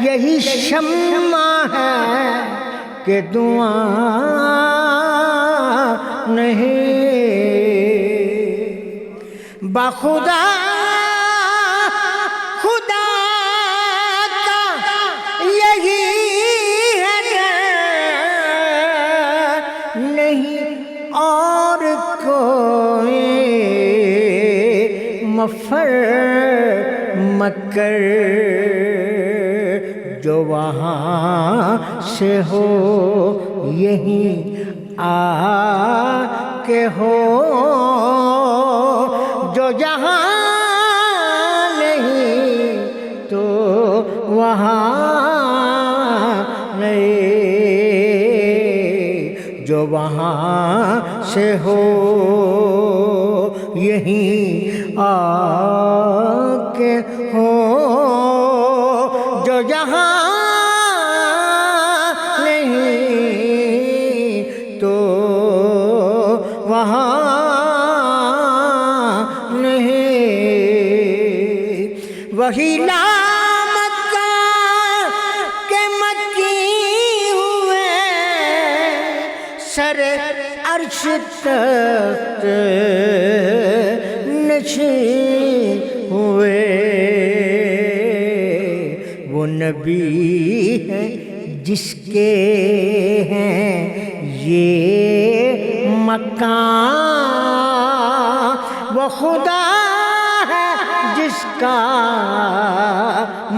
یہی شمع ہے کہ دعا نہیں. بخدا خدا کا یہی ہے نہیں اور کوئی مفر مکر, جو وہاں سے ہو یہیں آ کے ہو, جو جہاں نہیں تو وہاں نہیں, جو وہاں سے ہو یہیں آ کے ہو, جو جہاں نہیں تو وہاں نہیں. وہی لامکہ کے مکی ہوئے سر عرش تخت نشین ہوئے, وہ نبی ہے جس کے ہیں یہ مکان, وہ خدا ہے جس کا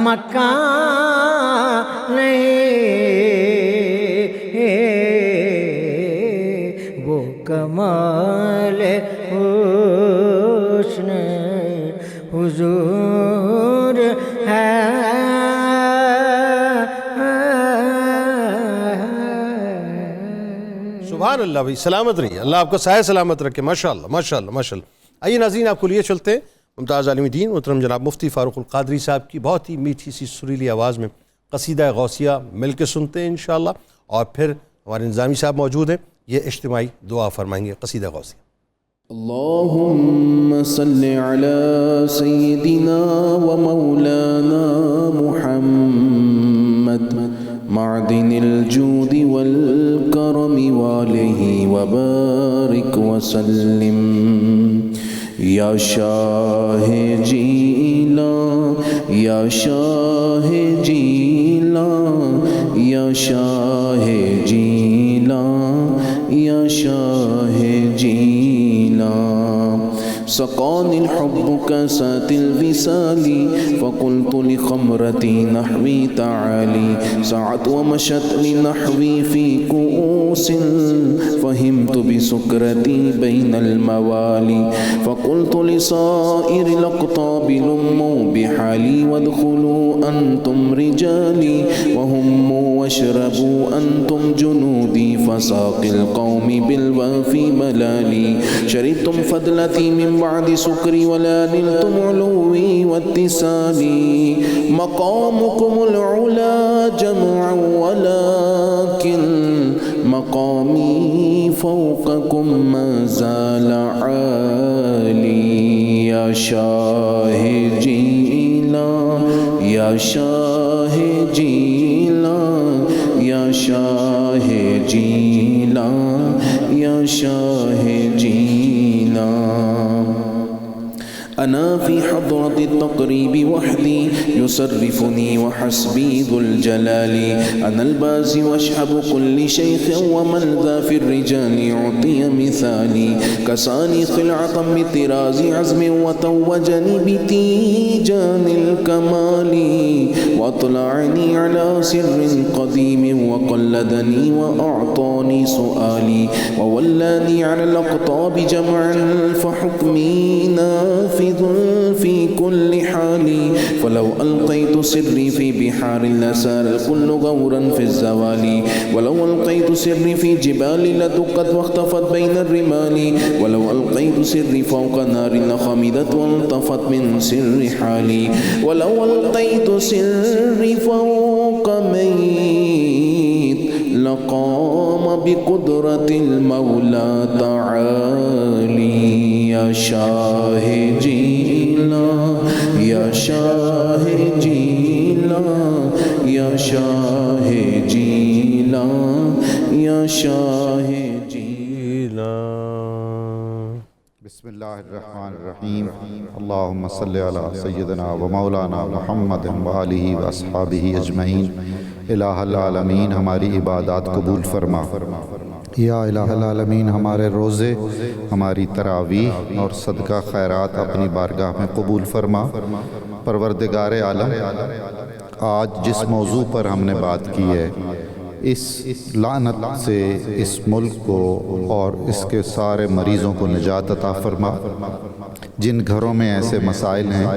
مکان نہیں، وہ کمال حسن حضور ہے۔ سبحان اللہ بھائی، سلامت رہیے، اللہ آپ کا سایہ سلامت رکھے، ماشاءاللہ ماشاءاللہ ماشاءاللہ۔ آئیے ناظرین، آپ کو لیے چلتے ہیں ممتاز عالم دین محترم جناب مفتی فاروق القادری صاحب کی بہت ہی میٹھی سی سریلی آواز میں قصیدہ غوثیہ مل کے سنتے ہیں انشاءاللہ، اور پھر ہمارے نظامی صاحب موجود ہیں، یہ اجتماعی دعا فرمائیں گے قصیدہ غوثیہ۔ اللهم صل على سيدنا ومولانا محمد معدن الجود والكرم وآله وبارك وسلم یا شاہ جیلان یا شاہ جیلان یا شاہ جیلان یا شاہ جیلان سقاني الحب كاسات الوصال فقلت لخمرتي نحوي تعالي سعت ومشت لنحوي في كؤوس فهمت بسكرتي بين الموالي فقلت لصائر الأقطاب لموا بحالي وادخلوا أنتم رجالي وهموا واشربوا أنتم جنودي فساق القوم بالوافي ملالي شربتم فضلتي من بعد سكري ولا نلتم علوي واتسالي مقامكم العلا جمعا ولكن مقامي فوقكم ما زال عالي يا شاه جيلان يا شاه جيلان يا شاه جيلان يا شاه جيلان أنا في حضرة التقريب وحدي يصرفني وحسبي ذو الجلال أنا البازي واشهب كل شيخ ومن ذا في الرجال يعطي مثالي كساني خلعة بطراز عزم وتوجني بتيجان الكمال وأطلعني على سر قديم وقلدني وأعطاني سؤالي وولاني على الأقطاب جمعا فحكمي نافذ في كل حال فلو ألقيت سري في بحار لسار الكل غورا في الزوال ولو ألقيت سري في جبال لدقت واختفت بين الرمال ولو ألقيت سري فوق نار لخمدت والتفت من سر حالي ولو ألقيت سري فوق ميت لقام بقدرة المولى تعالي يا شاه جيلان يا شاه جيلان يا شاه جيلان يا شاه جیلان۔ بسم اللہ الرحمن الرحیم اللہم صلی علی سیدنا و مولانا محمد وآلہ و اصحابہ اجمعین۔ الہ العالمین ہماری عبادات قبول فرما، یا الہ العالمین ہمارے روزے، ہماری تراویح اور صدقہ خیرات اپنی بارگاہ میں قبول فرما۔ پروردگار عالم، آج جس موضوع پر ہم نے بات کی ہے، اس لعنت سے اس ملک کو اور اس کے سارے مریضوں کو نجات عطا فرما۔ جن گھروں میں ایسے مسائل ہیں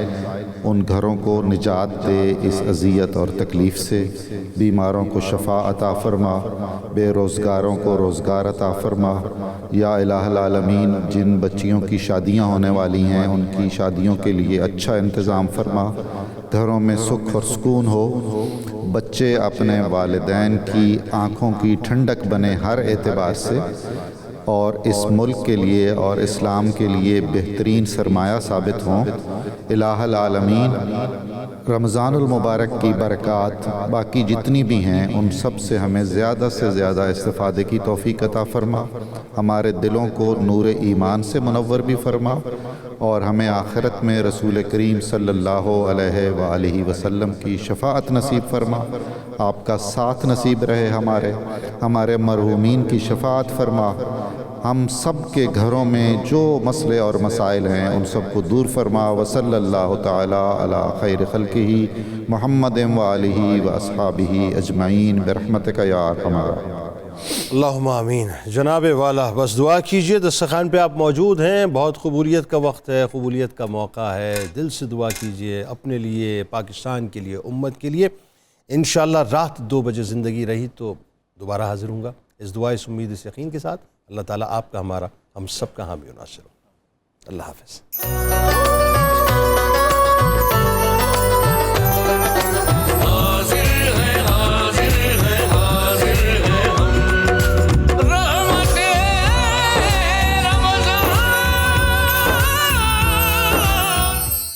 ان گھروں کو نجات دے اس اذیت اور تکلیف سے، بیماروں کو شفا عطا فرما، بے روزگاروں کو روزگار عطا فرما۔ یا الہ العالمین جن بچیوں کی شادیاں ہونے والی ہیں ان کی شادیوں کے لیے اچھا انتظام فرما، گھروں میں سکھ اور سکون ہو، بچے اپنے والدین کی آنکھوں کی ٹھنڈک بنے ہر اعتبار سے، اور اس ملک کے لیے اور اسلام کے لیے بہترین سرمایہ ثابت ہوں۔ الہ العالمین رمضان المبارک کی برکات باقی جتنی بھی ہیں ان سب سے ہمیں زیادہ سے زیادہ استفادے کی توفیق عطا فرما، ہمارے دلوں کو نور ایمان سے منور بھی فرما، اور ہمیں آخرت میں رسول کریم صلی اللہ علیہ وآلہ وسلم کی شفاعت نصیب فرما، آپ کا ساتھ نصیب رہے، ہمارے مرحومین کی شفاعت فرما، ہم سب کے گھروں میں جو مسئلے اور مسائل ہیں ان سب کو دور فرما. وصلی اللہ تعالی علی خیر خلقہ محمد و آلہ و اصحابہ اجمعین برحمتک یا ارحم الراحمین. اللہم آمین. جناب والا بس دعا کیجئے. دسترخوان پہ آپ موجود ہیں. بہت قبولیت کا وقت ہے, قبولیت کا موقع ہے. دل سے دعا کیجئے اپنے لیے, پاکستان کے لیے, امت کے لیے. انشاءاللہ رات 2 بجے زندگی رہی تو دوبارہ حاضر ہوں گا. اس دعا, اس امید, اس یقین کے ساتھ اللہ تعالیٰ آپ کا, ہمارا, ہم سب کا حامی و ناصر ہو. اللہ حافظ.